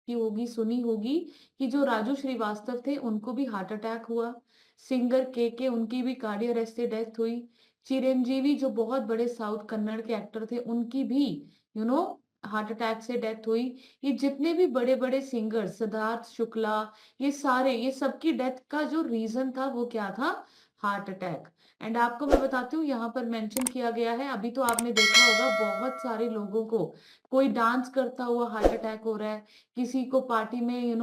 की होगी, सुनी होगी कि जो राजू श्रीवास्तव थे उनको भी हार्ट अटैक हुआ। सिंगर के उनकी भी कार्डियो अरेस्ट से डेथ हुई। चिरंजीवी जो बहुत बड़े साउथ कन्नड़ के एक्टर थे उनकी भी यू नो हार्ट अटैक से डेथ हुई। ये जितने भी बड़े बड़े सिंगर, सिद्धार्थ शुक्ला, ये सबकी डेथ का जो रीजन था वो क्या था? Heart attack. एंड आपको मैं बताती हूँ यहाँ पर मेंशन किया गया है, अभी तो आपने देखा होगा बहुत सारे लोगों को, कोई डांस करता हुआ हार्ट अटैक हो रहा है, किसी को पार्टी में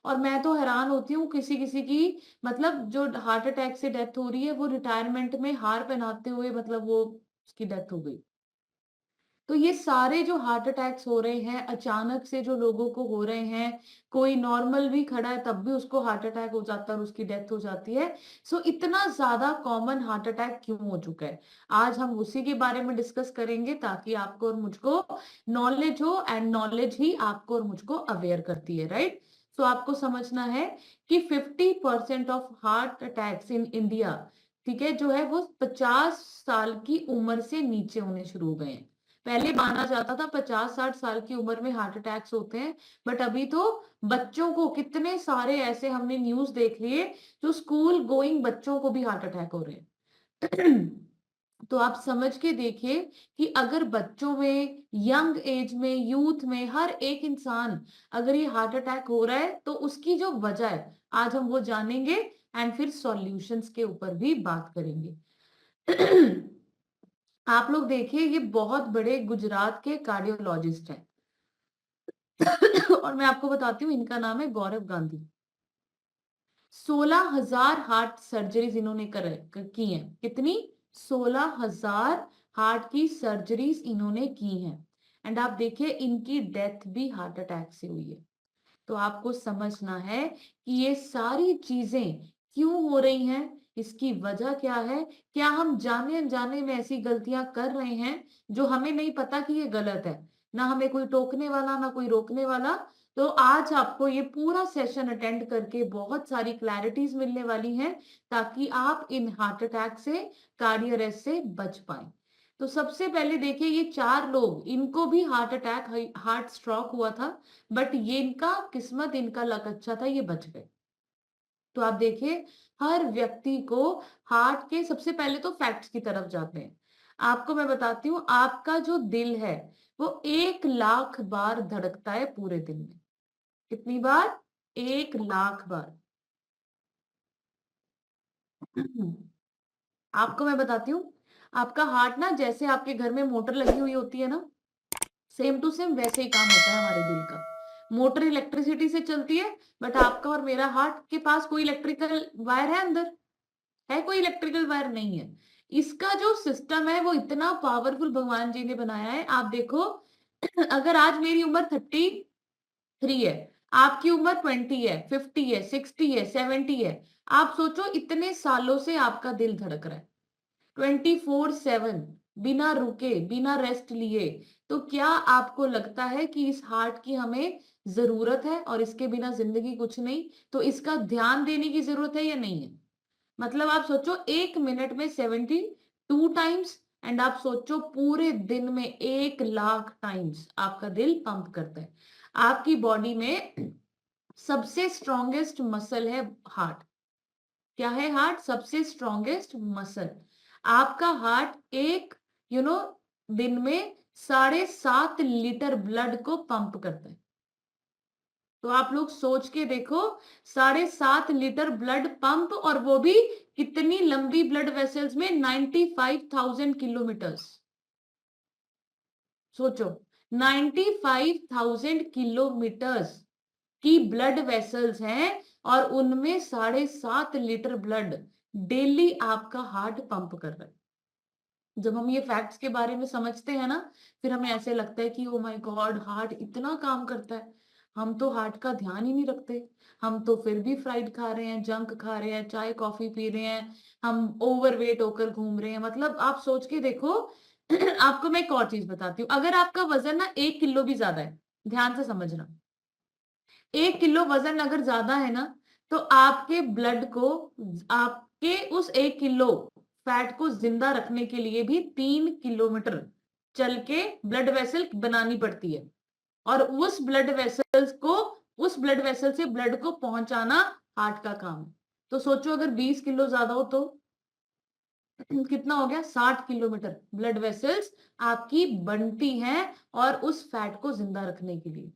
और मैं तो हैरान होती हूँ किसी किसी की, मतलब जो हार्ट अटैक से डेथ हो रही है वो रिटायरमेंट में हार पहनाते हुए, मतलब वो उसकी डेथ हो गई। तो ये सारे जो हार्ट अटैक्स हो रहे हैं अचानक से, जो लोगों को हो रहे हैं, कोई नॉर्मल भी खड़ा है तब भी उसको हार्ट अटैक हो जाता है और उसकी डेथ हो जाती है। सो इतना ज्यादा कॉमन हार्ट अटैक क्यों हो चुका है, आज हम उसी के बारे में डिस्कस करेंगे, ताकि आपको और मुझको नॉलेज हो, एंड नॉलेज ही आपको और मुझको अवेयर करती है, राइट? सो आपको समझना है कि 50% of heart attacks in India, ठीक है, जो है वो 50 साल की उम्र से नीचे होने शुरू हो गए हैं। पहले माना जाता था 50-60 साल की उम्र में हार्ट अटैक्स होते हैं, बट अभी तो बच्चों को, कितने सारे ऐसे हमने न्यूज देख लिए जो स्कूल गोइंग बच्चों को भी हार्ट अटैक हो रहे हैं। तो आप समझ के देखिए कि अगर बच्चों में, यंग एज में, यूथ में, हर एक इंसान अगर ये हार्ट अटैक हो रहा है तो उसकी जो वजह है आज हम वो जानेंगे, एंड फिर सॉल्यूशंस के ऊपर भी बात करेंगे। आप लोग देखिए, ये बहुत बड़े गुजरात के कार्डियोलॉजिस्ट हैं। और मैं आपको बताती हूँ, इनका नाम है गौरव गांधी। 16,000 हार्ट सर्जरीज इन्होंने की हैं। कितनी? 16,000 हार्ट की सर्जरीज इन्होंने की हैं। एंड आप देखिए इनकी डेथ भी हार्ट अटैक से हुई है। तो आपको समझना है कि ये सारी चीजें क्यों हो रही हैं, इसकी वजह क्या है। क्या हम जाने अनजाने में ऐसी गलतियां कर रहे हैं जो हमें नहीं पता कि ये गलत है? ना हमें कोई टोकने वाला, ना कोई रोकने वाला। तो आज आपको ये पूरा सेशन अटेंड करके बहुत सारी क्लैरिटीज मिलने वाली हैं, ताकि आप इन हार्ट अटैक से, कार्डियो अरेस्ट से बच पाए। तो सबसे पहले देखिए, ये 4 लोग, इनको भी हार्ट अटैक, हार्ट स्ट्रोक हुआ था, बट ये इनका किस्मत, इनका लक अच्छा था, ये बच गए। तो आप देखिए, हर व्यक्ति को हार्ट के, सबसे पहले तो फैक्ट्स की तरफ जाते हैं। आपको मैं बताती हूँ, आपका जो दिल है वो 1 लाख बार धड़कता है पूरे दिन में। कितनी बार? 1 लाख बार। आपको मैं बताती हूँ, आपका हार्ट ना, जैसे आपके घर में मोटर लगी हुई होती है ना, सेम टू सेम वैसे ही काम होता है हमारे दिल का। मोटर इलेक्ट्रिसिटी से चलती है, बट आपका और मेरा हार्ट के पास कोई इलेक्ट्रिकल वायर है अंदर? है कोई इलेक्ट्रिकल वायर? नहीं है। इसका जो सिस्टम है वो इतना पावरफुल भगवान जी ने बनाया है। आप देखो, अगर आज मेरी उम्र 33 है, आपकी उम्र 20 है, 50 है, 60 है, 70 है, आप सोचो इतने सालों से आपका दिल धड़क रहा है 24/7, बिना रुके, बिना रेस्ट लिए। तो क्या आपको लगता है कि इस हार्ट की हमें जरूरत है और इसके बिना जिंदगी कुछ नहीं? तो इसका ध्यान देने की जरूरत है या नहीं है? मतलब आप सोचो, 1 मिनट में 72 टाइम्स, एंड आप सोचो पूरे दिन में 1 लाख टाइम्स आपका दिल पंप करता है। आपकी बॉडी में सबसे स्ट्रॉन्गेस्ट मसल है हार्ट। क्या है? हार्ट सबसे स्ट्रॉन्गेस्ट मसल। आपका हार्ट एक यू नो दिन में 7.5 लीटर ब्लड को पंप करता है। तो आप लोग सोच के देखो, 7.5 लीटर ब्लड पंप, और वो भी कितनी लंबी ब्लड वेसल्स में? 95,000 किलोमीटर्स। सोचो, 95,000 किलोमीटर्स की ब्लड वेसल्स हैं, और उनमें 7.5 लीटर ब्लड डेली आपका हार्ट पंप कर रहा है। जब हम ये फैक्ट्स के बारे में समझते हैं ना, फिर हमें ऐसे लगता है कि ओ माय गॉड, हार्ट इतना काम करता है। हम तो हार्ट का ध्यान ही नहीं रखते। हम तो फिर भी फ्राइड खा रहे हैं, जंक खा रहे हैं, चाय कॉफी पी रहे हैं, हम ओवरवेट होकर घूम रहे हैं। मतलब आप सोच के देखो। आपको मैं एक और चीज बताती हूँ, अगर आपका वजन ना 1 किलो भी ज्यादा है, ध्यान से समझना, 1 किलो वजन अगर ज्यादा है ना, तो आपके ब्लड को, आपके उस 1 किलो फैट को जिंदा रखने के लिए भी 3 किलोमीटर चल के ब्लड वेसल बनानी पड़ती है, और उस ब्लड वेसल्स को उस ब्लड वेसल से ब्लड को पहुंचाना हार्ट का काम है। तो सोचो अगर 20 किलो ज्यादा हो तो कितना हो गया, 60 किलोमीटर ब्लड वेसल्स आपकी बनती हैं और उस फैट को जिंदा रखने के लिए।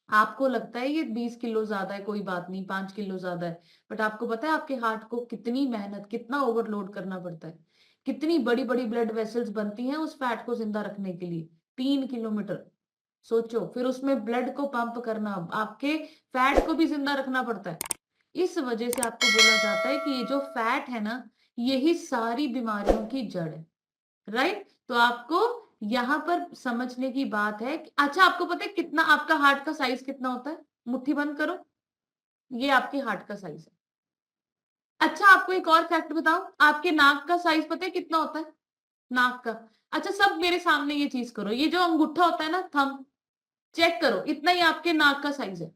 आपको लगता है ये 20 किलो ज्यादा है, कोई बात नहीं, 5 किलो ज्यादा है, बट आपको पता है आपके हार्ट को कितनी मेहनत, कितना ओवरलोड करना पड़ता है, कितनी बड़ी बड़ी ब्लड वेसल्स बनती हैं उस फैट को जिंदा रखने के लिए, 3 किलोमीटर। सोचो फिर उसमें ब्लड को पंप करना, आपके फैट को भी जिंदा रखना पड़ता है। इस वजह से आपको बोला जाता है कि ये जो फैट है ना, यही सारी बीमारियों की जड़ है। राइट? तो आपको यहां पर समझने की बात है कि अच्छा, आपको पता है कितना आपका हार्ट का साइज कितना होता है? मुट्ठी बंद करो, ये आपके हार्ट का साइज है। अच्छा, आपको एक और फैक्ट बताऊं, आपके नाक का साइज पता है कितना होता है? नाक का। अच्छा, सब मेरे सामने ये चीज करो, ये जो अंगूठा होता है ना, थंब, चेक करो, इतना ही आपके नाक का साइज है,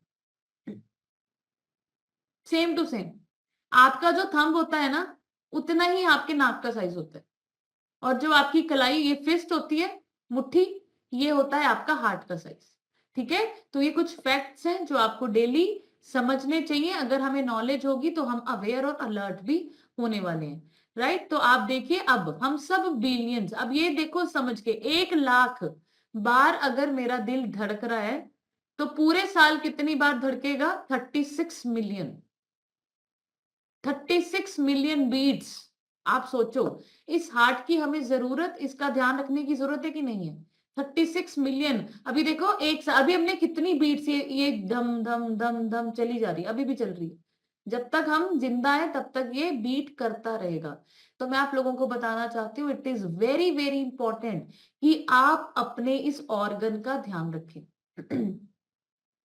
सेम टू सेम। आपका जो थंब होता है ना, उतना ही आपके नाक का साइज होता है। और जो आपकी कलाई, ये फिस्ट होती है, मुट्ठी, ये होता है आपका हार्ट का साइज। ठीक है? तो ये कुछ फैक्ट्स हैं जो आपको डेली समझने चाहिए। अगर हमें नॉलेज होगी तो हम अवेयर और अलर्ट भी होने वाले हैं। राइट? तो आप देखिए, अब हम सब बिलियंस, अब ये देखो समझ के, 1 लाख बार अगर मेरा दिल धड़क रहा है तो पूरे साल कितनी बार धड़केगा? 36 मिलियन। 36 million beats. आप सोचो, इस हार्ट की हमें जरूरत, इसका ध्यान रखने की जरूरत है कि नहीं है? 36 मिलियन। अभी देखो, अभी हमने कितनी बीट्स, ये धम धम धम धम चली जा रही है, अभी भी चल रही है। जब तक हम जिंदा है तब तक ये बीट करता रहेगा। तो मैं आप लोगों को बताना चाहती हूँ, it is very very important कि आप अपने इस ऑर्गन का ध्यान रखें।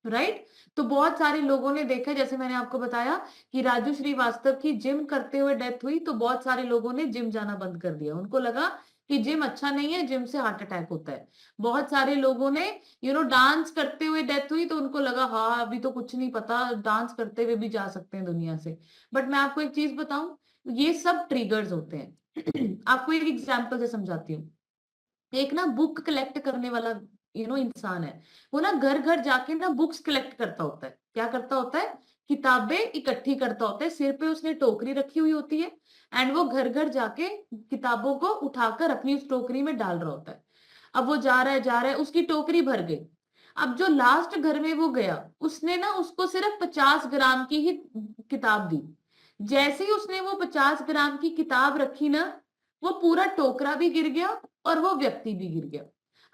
राइट? तो बहुत सारे लोगों ने देखा, जैसे मैंने आपको बताया कि राजू श्रीवास्तव की जिम करते हुए डेथ हुई, तो बहुत सारे लोगों ने जिम जाना बंद कर दिया, उनको लगा कि जिम अच्छा नहीं है, जिम से हार्ट अटैक होता है। बहुत सारे लोगों ने डांस करते हुए डेथ हुई, तो उनको लगा हाँ अभी तो कुछ नहीं पता, डांस करते हुए भी जा सकते हैं दुनिया से। बट मैं आपको एक चीज बताऊं, ये सब ट्रिगर्स होते हैं। आपको एक एग्जाम्पल से समझाती हूँ। एक ना बुक कलेक्ट करने वाला इंसान है, वो ना घर घर जाके ना बुक्स कलेक्ट करता होता है। क्या करता होता है? किताबें इकट्ठी करता होता है, सिर पे उसने टोकरी रखी हुई होती है, एंड वो घर घर जाके किताबों को उठाकर अपनी उस टोकरी में डाल रहा होता है। अब वो जा रहा है, उसकी टोकरी भर गई। अब जो लास्ट घर में वो गया, उसने ना उसको सिर्फ 50 ग्राम की ही किताब दी। जैसे ही उसने वो 50 ग्राम की किताब रखी ना, वो पूरा टोकरा भी गिर गया और वो व्यक्ति भी गिर गया।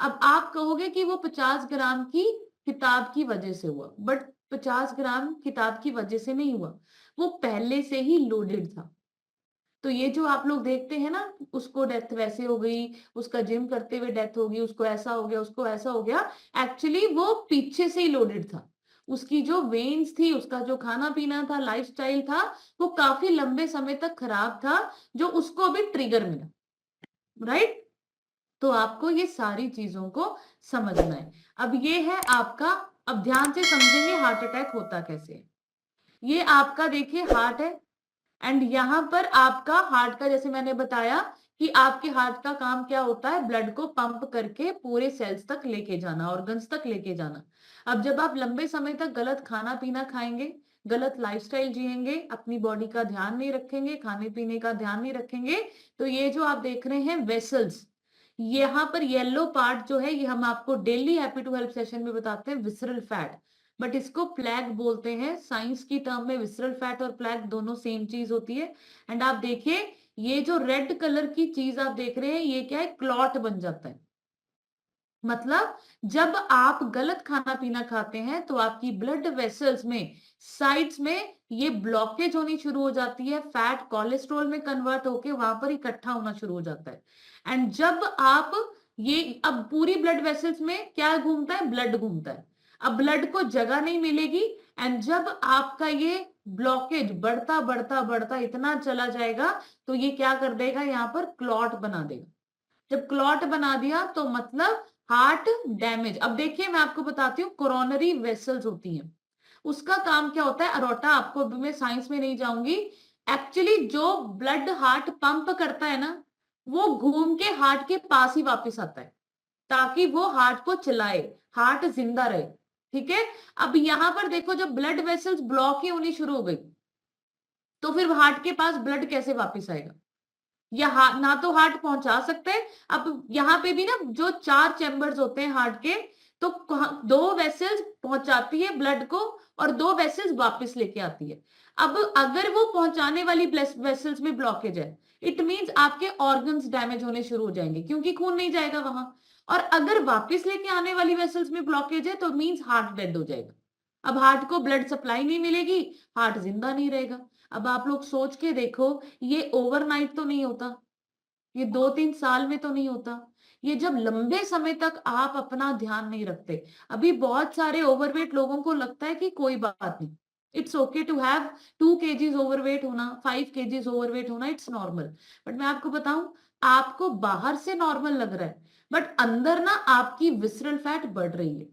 अब आप कहोगे कि वो 50 ग्राम की किताब की वजह से हुआ, बट 50 ग्राम किताब की वजह से नहीं हुआ, वो पहले से ही लोडेड था। तो ये जो आप लोग देखते हैं ना, उसको डेथ वैसे हो गई, उसका जिम करते हुए डेथ हो गई, उसको ऐसा हो गया, उसको ऐसा हो गया, एक्चुअली वो पीछे से ही लोडेड था। उसकी जो वेन्स थी, उसका जो खाना पीना था, लाइफस्टाइल था, वो काफी लंबे समय तक खराब था, जो उसको अभी ट्रिगर मिला। राइट? तो आपको ये सारी चीजों को समझना है। अब ये है आपका, अब ध्यान से समझेंगे हार्ट अटैक होता कैसे है। ये आपका देखिए हार्ट है, एंड यहां पर आपका हार्ट का, जैसे मैंने बताया कि आपके हार्ट का काम क्या होता है, ब्लड को पंप करके पूरे सेल्स तक लेके जाना, ऑर्गन्स तक लेके जाना। अब जब आप लंबे समय तक गलत खाना पीना खाएंगे, गलत लाइफस्टाइल जिएंगे, अपनी बॉडी का ध्यान नहीं रखेंगे, खाने पीने का ध्यान नहीं रखेंगे, तो ये जो आप देख रहे हैं वेसल्स, यहाँ पर येलो पार्ट जो है, ये हम आपको daily happy to help session में बताते हैं विसरल फैट, बट इसको प्लैग बोलते हैं। साइंस की टर्म में विसरल फैट और प्लैग दोनों सेम चीज होती है। एंड आप देखिए, ये जो रेड कलर की चीज आप देख रहे हैं, ये क्या है? क्लॉट बन जाता है। मतलब जब आप गलत खाना पीना खाते हैं तो आपकी ब्लड वेसल्स में, साइड्स में, ये ब्लॉकेज होनी शुरू हो जाती है, फैट कोलेस्ट्रॉल में कन्वर्ट होके वहां पर इकट्ठा होना शुरू हो जाता है। एंड जब आप ये, अब पूरी ब्लड वेसल्स में क्या घूमता है? ब्लड घूमता है। अब ब्लड को जगह नहीं मिलेगी, एंड जब आपका ये ब्लॉकेज बढ़ता बढ़ता बढ़ता इतना चला जाएगा, तो ये क्या कर देगा? यहाँ पर क्लॉट बना देगा। जब क्लॉट बना दिया तो मतलब हार्ट डैमेज। अब देखिए मैं आपको बताती हूँ, कोरोनरी वेसल्स होती हैं, उसका काम क्या होता है? अरोटा, आपको अभी मैं साइंस में नहीं जाऊंगी। एक्चुअली जो ब्लड हार्ट पंप करता है ना, वो घूम के हार्ट के पास ही वापस आता है, ताकि वो हार्ट को चलाए, हार्ट जिंदा रहे। ठीक है। अब यहां पर देखो जब ब्लड वेसल्स ब्लॉक ही होनी शुरू हो गई तो फिर हार्ट के पास ब्लड कैसे वापस आएगा? या ना तो हार्ट पहुंचा सकते हैं। अब यहाँ पे भी ना जो 4 चैम्बर्स होते हैं हार्ट के, तो 2 वेसल्स पहुंचाती है ब्लड को और 2 वेसल्स वापस लेके आती है। अब अगर वो पहुंचाने वाली वेसल्स में ब्लॉकेज है, इट मींस आपके ऑर्गन्स डैमेज होने शुरू हो जाएंगे क्योंकि खून नहीं जाएगा वहां। और अगर वापस लेके आने वाली वेसल्स में ब्लॉकेज है तो मींस हार्ट डेड हो जाएगा। अब हार्ट को ब्लड सप्लाई नहीं मिलेगी, हार्ट जिंदा नहीं रहेगा। अब आप लोग सोच के देखो, ये ओवरनाइट तो नहीं होता, ये 2-3 साल में तो नहीं होता। ये जब लंबे समय तक आप अपना ध्यान नहीं रखते। अभी बहुत सारे ओवरवेट लोगों को लगता है कि कोई बात नहीं, it's okay to have 2 kgs overweight होना, 5 केजीज ओवरवेट होना, इट्स नॉर्मल। बट मैं आपको बताऊं, आपको बाहर से नॉर्मल लग रहा है बट अंदर ना आपकी विसरल फैट बढ़ रही है।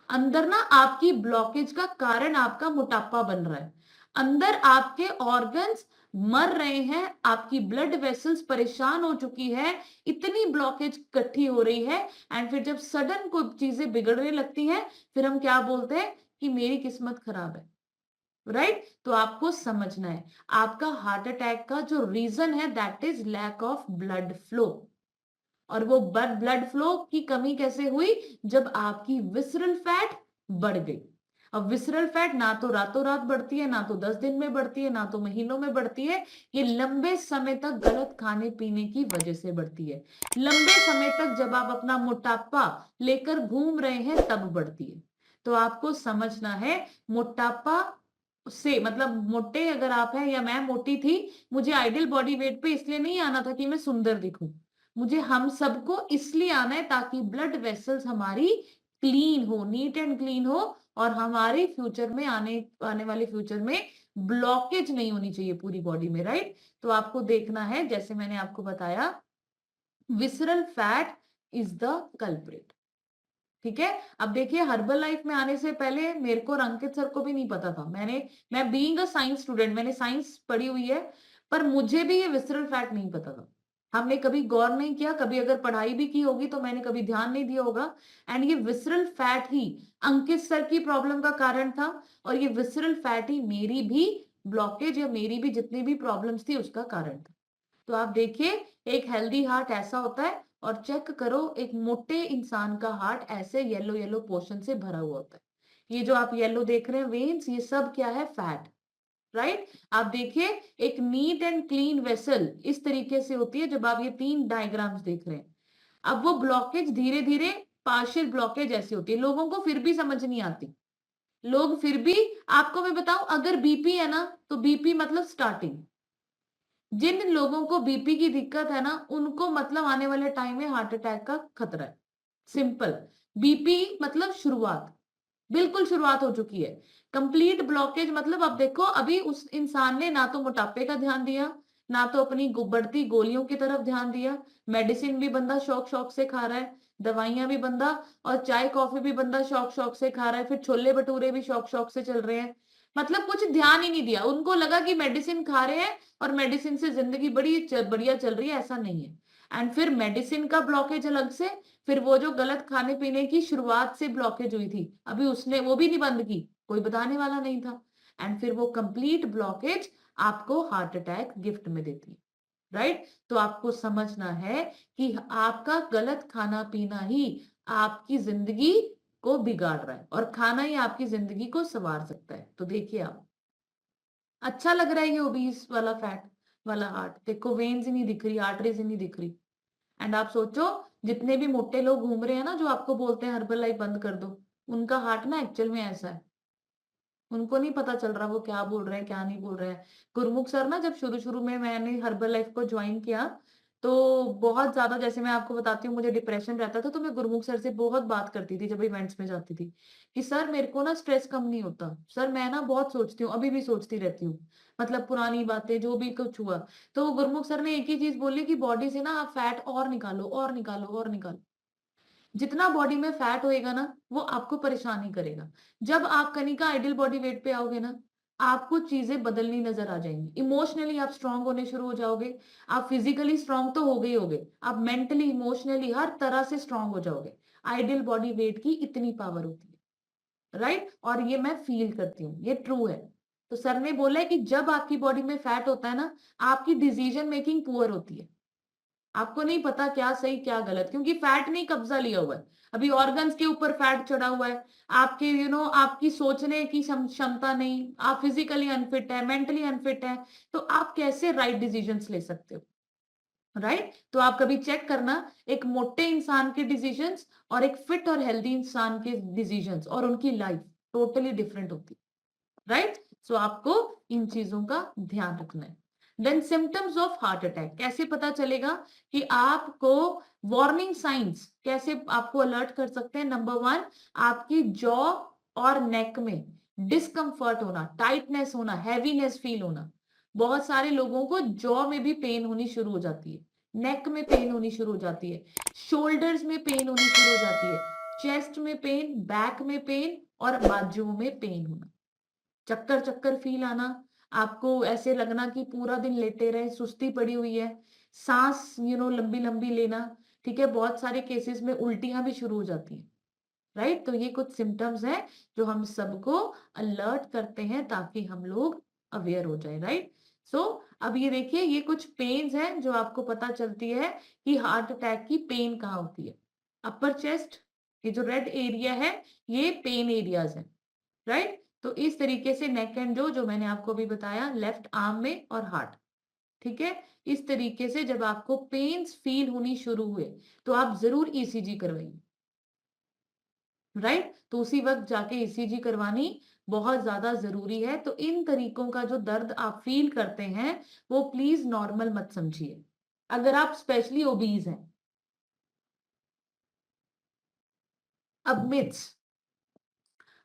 अंदर ना आपकी ब्लॉकेज का कारण आपका मोटापा बन रहा है। अंदर आपके ऑर्गन्स मर रहे हैं, आपकी ब्लड वेसल्स परेशान हो चुकी है, इतनी ब्लॉकेज इकट्ठी हो रही है। एंड फिर जब सडन कोई चीजें बिगड़ने लगती हैं, फिर हम क्या बोलते हैं कि मेरी किस्मत खराब है। राइट? तो आपको समझना है, आपका हार्ट अटैक का जो रीजन है that is lack of blood flow. और वो ब्लड फ्लो की कमी कैसे हुई? जब आपकी विसरल फैट बढ़ गई। अब विसरल फैट ना तो रातों रात बढ़ती है, ना तो 10 दिन में बढ़ती है, ना तो महीनों में बढ़ती है। ये लंबे समय तक गलत खाने पीने की वजह से बढ़ती है। लंबे समय तक जब आप अपना मोटापा लेकर घूम रहे हैं तब बढ़ती है। तो आपको समझना है, मोटापा से मतलब मोटे अगर आप हैं, या मैं मोटी थी, मुझे आइडियल बॉडी वेट पे इसलिए नहीं आना था कि मैं सुंदर दिखूं। मुझे हम सबको इसलिए आना है ताकि ब्लड वेसल्स हमारी क्लीन हो, नीट एंड क्लीन हो, और हमारे फ्यूचर में आने आने वाले फ्यूचर में ब्लॉकेज नहीं होनी चाहिए पूरी बॉडी में। राइट? तो आपको देखना है, जैसे मैंने आपको बताया, visceral fat is the culprit. ठीक है। अब देखिए, हर्बल लाइफ में आने से पहले मेरे को और अंकित सर को भी नहीं पता था। मैं बीइंग अ साइंस स्टूडेंट, मैंने साइंस पढ़ी हुई है, पर मुझे भी ये विसरल फैट नहीं पता था। हमने कभी गौर नहीं किया, कभी अगर पढ़ाई भी की होगी तो मैंने कभी ध्यान नहीं दिया होगा। एंड ये विसरल फैट ही अंकित सर की प्रॉब्लम का कारण था, और ये विसरल फैट ही मेरी भी ब्लॉकेज या मेरी भी जितनी भी प्रॉब्लम्स थी उसका कारण था। तो आप देखिए, एक हेल्दी हार्ट ऐसा होता है, और चेक करो एक मोटे इंसान का हार्ट ऐसे येलो येलो पोर्शन से भरा हुआ होता है। ये जो आप येलो देख रहे हैं वेन्स, ये सब क्या है? फैट। राइट? आप देखिए, एक नीट एंड क्लीन वेसल इस तरीके से होती है जब आप ये 3 डायग्राम्स देख रहे हैं। अब वो ब्लॉकेज धीरे धीरे पार्शियल ब्लॉकेज ऐसी होती है, लोगों को फिर भी समझ नहीं आती। लोग फिर भी, आपको मैं बताऊं, अगर बीपी है ना तो बीपी मतलब स्टार्टिंग। जिन लोगों को बीपी की दिक्कत है ना, उनको मतलब आने वाले टाइम में हार्ट अटैक का खतरा है। सिंपल। बीपी मतलब शुरुआत, बिल्कुल शुरुआत हो चुकी है। कंप्लीट ब्लॉकेज मतलब अब देखो, अभी उस इंसान ने ना तो मोटापे का ध्यान दिया, ना तो अपनी बढ़ती गोलियों की तरफ ध्यान दिया। मेडिसिन भी बंदा शौक शौक से खा रहा है, दवाइयां भी बंदा, और चाय कॉफी भी बंदा शौक शौक से खा रहा है, फिर छोले भटूरे भी शौक शौक से चल रहे हैं। मतलब कुछ ध्यान ही नहीं दिया, उनको लगा कि मेडिसिन खा रहे हैं और मेडिसिन से जिंदगी बड़ी बढ़िया चल रही है, ऐसा नहीं है। एंड फिर मेडिसिन का ब्लॉकेज अलग से, फिर वो जो गलत खाने पीने की शुरुआत से ब्लॉकेज हुई थी, अभी उसने वो भी नहीं बंद की, कोई बताने वाला नहीं था। एंड फिर वो कंप्लीट ब्लॉकेज आपको हार्ट अटैक गिफ्ट में देती है। राइट? तो आपको समझना है कि आपका गलत खाना पीना ही आपकी जिंदगी को बिगाड़ रहा है, और खाना ही आपकी जिंदगी को संवार सकता है। तो देखिए, आप अच्छा लग रहा है ये ओबीस वाला फैट वाला हार्ट, देखो वेन्स ही नहीं दिख रही, आर्टरीज ही नहीं दिख रही। एंड आप सोचो, जितने भी मोटे लोग घूम रहे हैं ना, जो आपको बोलते हैं हर्बल लाइफ बंद कर दो, उनका हार्ट ना एक्चुअल में ऐसा है। उनको नहीं पता चल रहा वो क्या बोल रहे हैं क्या नहीं बोल रहे हैं। गुरमुख सर ना, जब शुरू शुरू में मैंने हर्बल लाइफ को ज्वाइन किया, तो बहुत ज्यादा, जैसे मैं आपको बताती हूँ, मुझे डिप्रेशन रहता था, तो मैं गुरमुख सर से बहुत बात करती थी जब इवेंट्स में जाती थी, कि सर मेरे को ना स्ट्रेस कम नहीं होता, सर मैं ना बहुत सोचती हूँ, अभी भी सोचती रहती हूँ, मतलब पुरानी बातें जो भी कुछ हुआ। तो गुरमुख सर ने एक ही चीज बोली कि बॉडी से ना आप फैट और निकालो और निकालो और निकालो। जितना बॉडी में फैट होएगा ना, वो आपको परेशान ही करेगा। जब आप कनिका आइडियल बॉडी वेट पे आओगे ना, आपको चीजें बदलनी नजर आ जाएंगी। इमोशनली आप स्ट्रांग होने शुरू हो जाओगे। आप फिजिकली स्ट्रांग तो हो गए ही होगे, आप मेंटली इमोशनली हर तरह से स्ट्रांग हो जाओगे। आइडियल बॉडी वेट की इतनी पावर होती है। राइट, और ये मैं फील करती हूँ, ये ट्रू है। तो सर ने बोला है कि जब आपकी बॉडी में फैट होता है ना, आपकी डिसीजन मेकिंग पुअर होती है। आपको नहीं पता क्या सही क्या गलत, क्योंकि फैट ने कब्जा लिया हुआ है। अभी ऑर्गन्स के ऊपर फैट चढ़ा हुआ है। आपके आपकी सोचने की क्षमता नहीं, आप फिजिकली अनफिट है, मेंटली अनफिट है, तो आप कैसे राइट डिसीजंस ले सकते हो? राइट, तो आप कभी चेक करना, एक मोटे इंसान के डिसीजंस और एक फिट और हेल्दी इंसान के डिसीजंस और उनकी लाइफ टोटली डिफरेंट होती है। राइट, सो आपको इन चीजों का ध्यान रखना है। Then symptoms of heart attack कैसे पता चलेगा कि आपको, वार्निंग साइंस कैसे आपको अलर्ट कर सकते हैं? नंबर वन, आपकी जॉ और नेक में डिस्कंफर्ट होना, टाइटनेस होना, हैवीनेस फील होना। बहुत सारे लोगों को जॉ में भी पेन होनी शुरू हो जाती है, नेक में पेन होनी शुरू हो जाती है, शोल्डर्स में पेन होनी शुरू हो जाती है, चेस्ट में पेन, बैक में पेन और बाजुओं में पेन होना, चक्कर चक्कर फील आना, आपको ऐसे लगना कि पूरा दिन लेटे रहे, सुस्ती पड़ी हुई है, सांस लंबी लंबी लेना। ठीक है, बहुत सारे केसेस में उल्टियां भी शुरू हो जाती हैं। राइट, तो ये कुछ सिम्टम्स हैं जो हम सबको अलर्ट करते हैं ताकि हम लोग अवेयर हो जाए। राइट, सो अब ये देखिए, ये कुछ पेन्स हैं जो आपको पता चलती है कि हार्ट अटैक की पेन कहाँ होती है। अपर चेस्ट, ये जो रेड एरिया है, ये पेन एरियाज है। राइट, तो इस तरीके से नेक एंड जो मैंने आपको अभी बताया, लेफ्ट आर्म में और हार्ट। ठीक है, इस तरीके से जब आपको पेन्स फील होनी शुरू हुए तो आप जरूर ईसीजी करवाइए। राइट, तो उसी वक्त जाके ईसीजी करवानी बहुत ज्यादा जरूरी है। तो इन तरीकों का जो दर्द आप फील करते हैं वो प्लीज नॉर्मल मत समझिए, अगर आप स्पेशली ओबीज हैं। अब मिथ्स,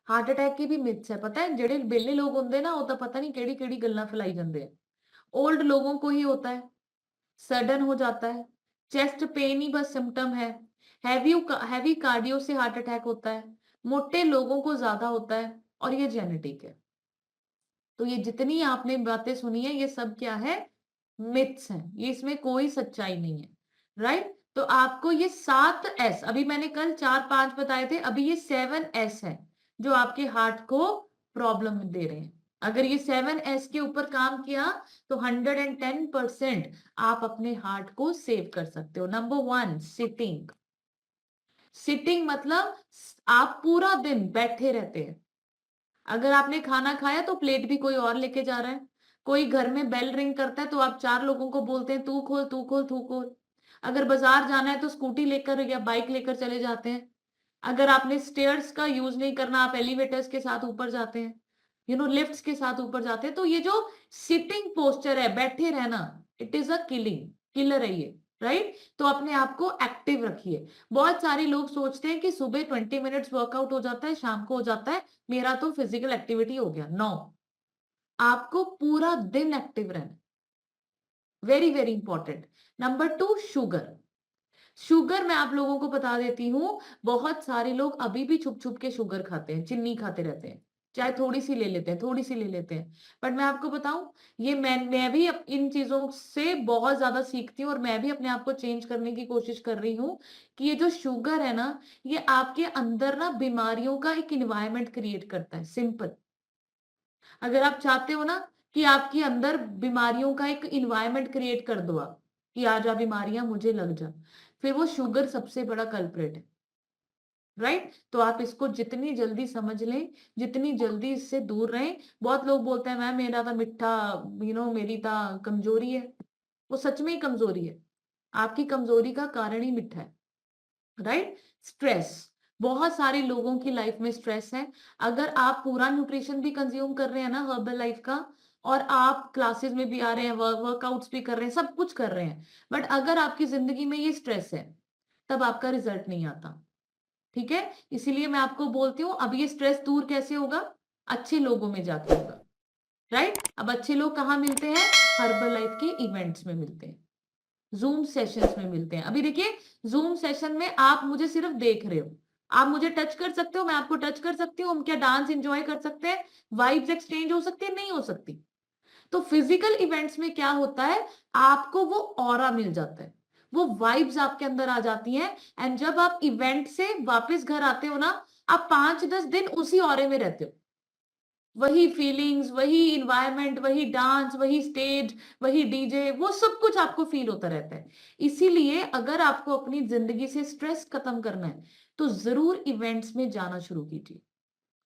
हार्ट अटैक की भी मिथ्स है, पता है? जेडे बेले लोग होंगे ना, वो तो पता नहीं केड़ी केड़ी गल्लां फैलाई जांदे हैं। ओल्ड लोगों को ही होता है, सडन हो जाता है, चेस्ट पेन ही बस सिम्टम है, हैवी कार्डियो से हार्ट अटैक होता है, मोटे लोगों को ज्यादा होता है और ये जेनेटिक है। तो ये जितनी आपने बातें सुनी है, ये सब क्या है? मिथ्स हैं, ये इसमें कोई सच्चाई नहीं है। राइट, तो आपको ये 7 एस, अभी मैंने कल 4-5 बताए थे, अभी ये 7 एस है जो आपके हार्ट को प्रॉब्लम दे रहे हैं। अगर ये 7 एस के ऊपर काम किया तो 110% आप अपने हार्ट को सेव कर सकते हो। Number one, sitting. सिटिंग मतलब आप पूरा दिन बैठे रहते हैं। अगर आपने खाना खाया तो प्लेट भी कोई और लेके जा रहा है। कोई घर में बेल रिंग करता है तो आप 4 लोगों को बोलते हैं, तू खोल, तू खोल, तू खोल। अगर बाजार जाना है तो स्कूटी लेकर या बाइक लेकर चले जाते हैं। अगर आपने स्टेयर्स का यूज नहीं करना, आप एलिवेटर्स के साथ ऊपर जाते हैं, लिफ्ट्स के साथ ऊपर जाते हैं। तो ये जो सिटिंग पोस्चर है, बैठे रहना, इट इज अ किलर है ये। राइट, तो अपने आप को एक्टिव रखिए। बहुत सारे लोग सोचते हैं कि सुबह 20 मिनट्स वर्कआउट हो जाता है, शाम को हो जाता है, मेरा तो फिजिकल एक्टिविटी हो गया। नो, आपको पूरा दिन एक्टिव रहना, very very important. Number two, sugar. Sugar मैं आप लोगों को बता देती हूँ, बहुत सारे लोग अभी भी छुप छुप के शुगर खाते हैं, चीनी खाते रहते हैं, चाहे थोड़ी सी ले लेते हैं, थोड़ी सी ले लेते हैं। बट मैं आपको बताऊं, ये मैं भी इन चीजों से बहुत ज्यादा सीखती हूँ और मैं भी अपने आप को चेंज करने की कोशिश कर रही हूँ कि ये जो शुगर है ना, ये आपके अंदर ना बीमारियों का एक इन्वायरमेंट क्रिएट करता है। सिंपल, अगर आप चाहते हो ना कि आपके अंदर बीमारियों का एक इन्वायरमेंट क्रिएट कर दो आप, कि आ जा बीमारियां मुझे लग जा, फिर वो शुगर सबसे बड़ा कल्प्रिट है। राइट, तो आप इसको जितनी जल्दी समझ लें, जितनी जल्दी इससे दूर रहें। बहुत लोग बोलते हैं, मैम मेरा था मिठा, मेरी था कमजोरी है। वो सच में ही कमजोरी है, आपकी कमजोरी का कारण ही मिठा है। राइट, स्ट्रेस, बहुत सारे लोगों की लाइफ में स्ट्रेस है। अगर आप पूरा न्यूट्रिशन भी कंज्यूम कर रहे हैं ना हर्बल लाइफ का, और आप क्लासेस में भी आ रहे हैं, वर्कआउट्स भी कर रहे हैं, सब कुछ कर रहे हैं, बट अगर आपकी जिंदगी में ये स्ट्रेस है, तब आपका रिजल्ट नहीं आता। ठीक है, इसीलिए मैं आपको बोलती हूँ, अब ये स्ट्रेस दूर कैसे होगा? अच्छे लोगों में जाके होगा। राइट, अब अच्छे लोग कहाँ मिलते हैं? हर्बल लाइफ के इवेंट्स में मिलते हैं, जूम सेशंस में मिलते हैं। अभी देखिए, जूम सेशन में आप मुझे सिर्फ देख रहे हो, आप मुझे टच कर सकते हो, मैं आपको टच कर सकती हूँ, हम क्या डांस एंजॉय कर सकते हैं, वाइब्स एक्सचेंज हो सकती है? नहीं हो सकती। तो फिजिकल इवेंट्स में क्या होता है, आपको वो ऑरा मिल जाता है, वो वाइब्स आपके अंदर आ जाती हैं। एंड जब आप इवेंट से वापस घर आते हो ना, आप 5-10 दिन उसी ऑरे में रहते हो। वही फीलिंग्स, वही इन्वायरमेंट, वही डांस, वही स्टेज, वही डीजे, वो सब कुछ आपको फील होता रहता है। इसीलिए अगर आपको अपनी जिंदगी से स्ट्रेस खत्म करना है, तो जरूर इवेंट्स में जाना शुरू कीजिए।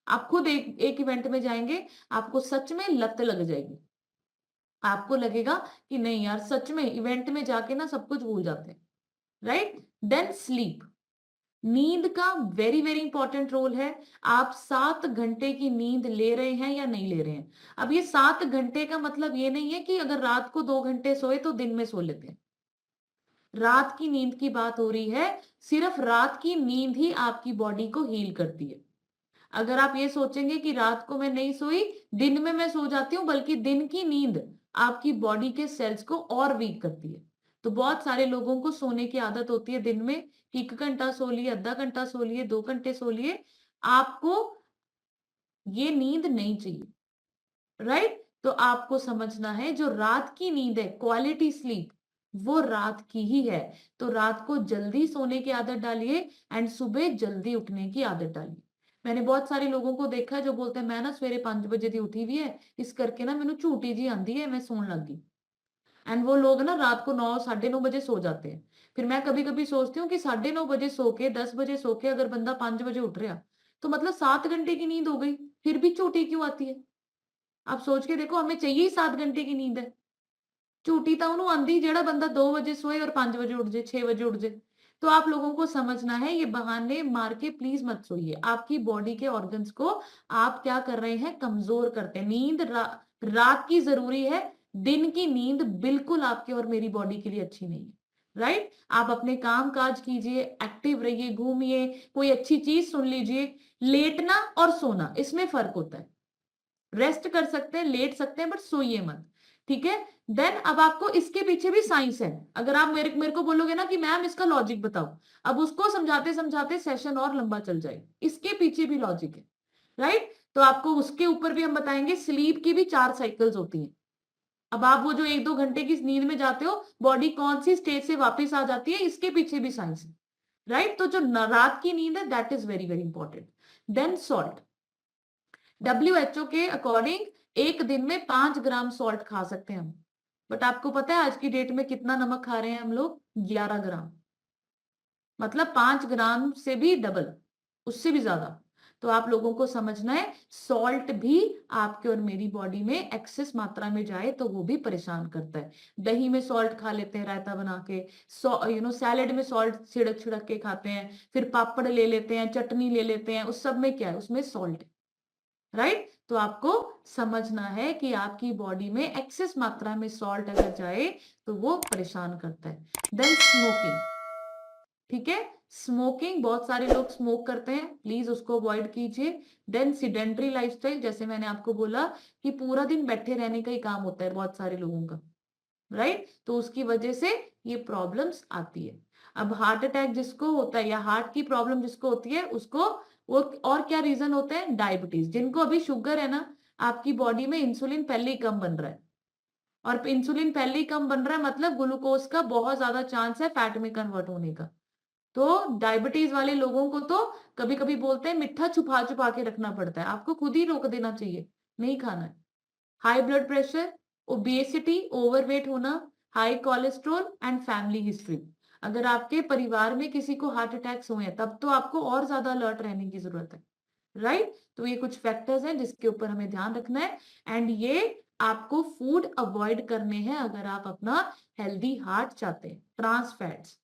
आप खुद एक इवेंट में जाएंगे, आपको सच में लत लग जाएगी। आपको लगेगा कि नहीं यार, सच में इवेंट में जाके ना सब कुछ भूल जाते हैं। राइट? Then sleep. नींद का वेरी वेरी इंपॉर्टेंट रोल है। आप 7 घंटे की नींद ले रहे हैं या नहीं ले रहे हैं। अब ये 7 घंटे का मतलब ये नहीं है कि अगर रात को 2 घंटे सोए तो दिन में सो लेते हैं। रात की नींद की बात हो रही है। सिर्फ रात की नींद ही आपकी बॉडी को हील करती है। अगर आप ये सोचेंगे कि रात को मैं नहीं सोई, दिन में मैं सो जाती हूँ, बल्कि दिन की नींद आपकी बॉडी के सेल्स को और वीक करती है। तो बहुत सारे लोगों को सोने की आदत होती है दिन में कि 1 घंटा सो लिए, आधा घंटा सो लिए, 2 घंटे सो लिए। आपको ये नींद नहीं चाहिए। राइट? तो आपको समझना है, जो रात की नींद है, क्वालिटी स्लीप, वो रात की ही है। तो रात को जल्दी सोने की आदत डालिए एंड सुबह जल्दी उठने की आदत डालिए। मैंने बहुत सारे लोगों को देखा है जो बोलते हैं मैं ना सवेरे 5 बजे दी उठी हुई है, इस करके ना मैंने झूठी जी आंदी है, मैं सोने लग गई। एंड वो लोग ना रात को 9 साढ़े 9 बजे सो जाते हैं। फिर मैं कभी कभी सोचती हूँ कि 9:30 बजे सो के 10 बजे सो के अगर बंदा 5 बजे उठ रहा, तो मतलब 7 घंटे की नींद हो गई, फिर भी झूठी क्यों आती है? आप सोच के देखो, हमें चाहिए ही 7 घंटे की नींद है। झूठी तो ਉਹਨੂੰ आंधी जेड़ा बंदा 2 बजे सोए और 5 बजे उठ जाए, 6 बजे उठ जाए। तो आप लोगों को समझना है, ये बहाने मार के प्लीज मत सोइए। आपकी बॉडी के ऑर्गन्स को आप क्या कर रहे हैं, कमजोर करते हैं। नींद रात की जरूरी है। दिन की नींद बिल्कुल आपके और मेरी बॉडी के लिए अच्छी नहीं है। राइट? आप अपने काम काज कीजिए, एक्टिव रहिए, घूमिए, कोई अच्छी चीज सुन लीजिए। लेटना और सोना, इसमें फर्क होता है। रेस्ट कर सकते हैं, लेट सकते हैं, बट सोइए मत। ठीक है? देन अब आपको इसके पीछे भी साइंस है। अगर आप मेरे मेरे को बोलोगे ना कि मैम इसका लॉजिक बताओ, अब उसको समझाते समझाते सेशन और लंबा चल जाए। इसके पीछे भी लॉजिक है। राइट? तो आपको उसके ऊपर भी हम बताएंगे। स्लीप की भी 4 साइकिल्स होती हैं। अब आप वो जो 1-2 घंटे की नींद में जाते हो, बॉडी कौन सी स्टेज से वापस आ जाती है, इसके पीछे भी साइंस है। राइट? तो जो रात की नींद है, that is very very important. Then salt. WHO के अकॉर्डिंग 1 दिन में 5 ग्राम सॉल्ट खा सकते हैं हम। बट आपको पता है आज की डेट में कितना नमक खा रहे हैं हम लोग? 11 ग्राम। मतलब 5 ग्राम से भी डबल, उससे भी ज्यादा। तो आप लोगों को समझना है, सॉल्ट भी आपके और मेरी बॉडी में एक्सेस मात्रा में जाए तो वो भी परेशान करता है। दही में सॉल्ट खा लेते हैं रायता बना के, सैलेड में सॉल्ट छिड़क छिड़क के खाते हैं, फिर पापड़ ले लेते हैं, चटनी ले लेते हैं, उस सब में क्या है? उसमें सॉल्ट है। राइट? तो आपको समझना है कि आपकी बॉडी में एक्सेस मात्रा में सॉल्ट अगर जाए तो वो परेशान करता है। Then smoking. ठीक है? स्मोकिंग, बहुत सारे लोग स्मोक करते हैं, प्लीज उसको अवॉइड कीजिए। देन सिडेंटरी लाइफस्टाइल, जैसे मैंने आपको बोला कि पूरा दिन बैठे रहने का ही काम होता है बहुत सारे लोगों का। राइट? तो उसकी वजह से ये प्रॉब्लम्स आती है। अब हार्ट अटैक जिसको होता है या हार्ट की प्रॉब्लम जिसको होती है, उसको वो और क्या रीजन होते हैं? डायबिटीज। जिनको अभी शुगर है ना, आपकी बॉडी में इंसुलिन पहले ही कम बन रहा है, और इंसुलिन पहले ही कम बन रहा है मतलब ग्लूकोज का बहुत ज्यादा चांस है फैट में कन्वर्ट होने का। तो डायबिटीज वाले लोगों को तो कभी कभी बोलते हैं मिठा छुपा छुपा के रखना पड़ता है, आपको खुद ही रोक देना चाहिए, नहीं खाना है। High blood pressure, obesity, overweight होना, high cholesterol and family history. अगर आपके परिवार में किसी को हार्ट अटैक्स हुए हैं, तब तो आपको और ज्यादा अलर्ट रहने की जरूरत है। राइट? तो ये कुछ फैक्टर्स हैं जिसके ऊपर हमें ध्यान रखना है। एंड ये आपको फूड अवॉइड करने हैं अगर आप अपना हेल्दी हार्ट चाहते हैं। Trans fats,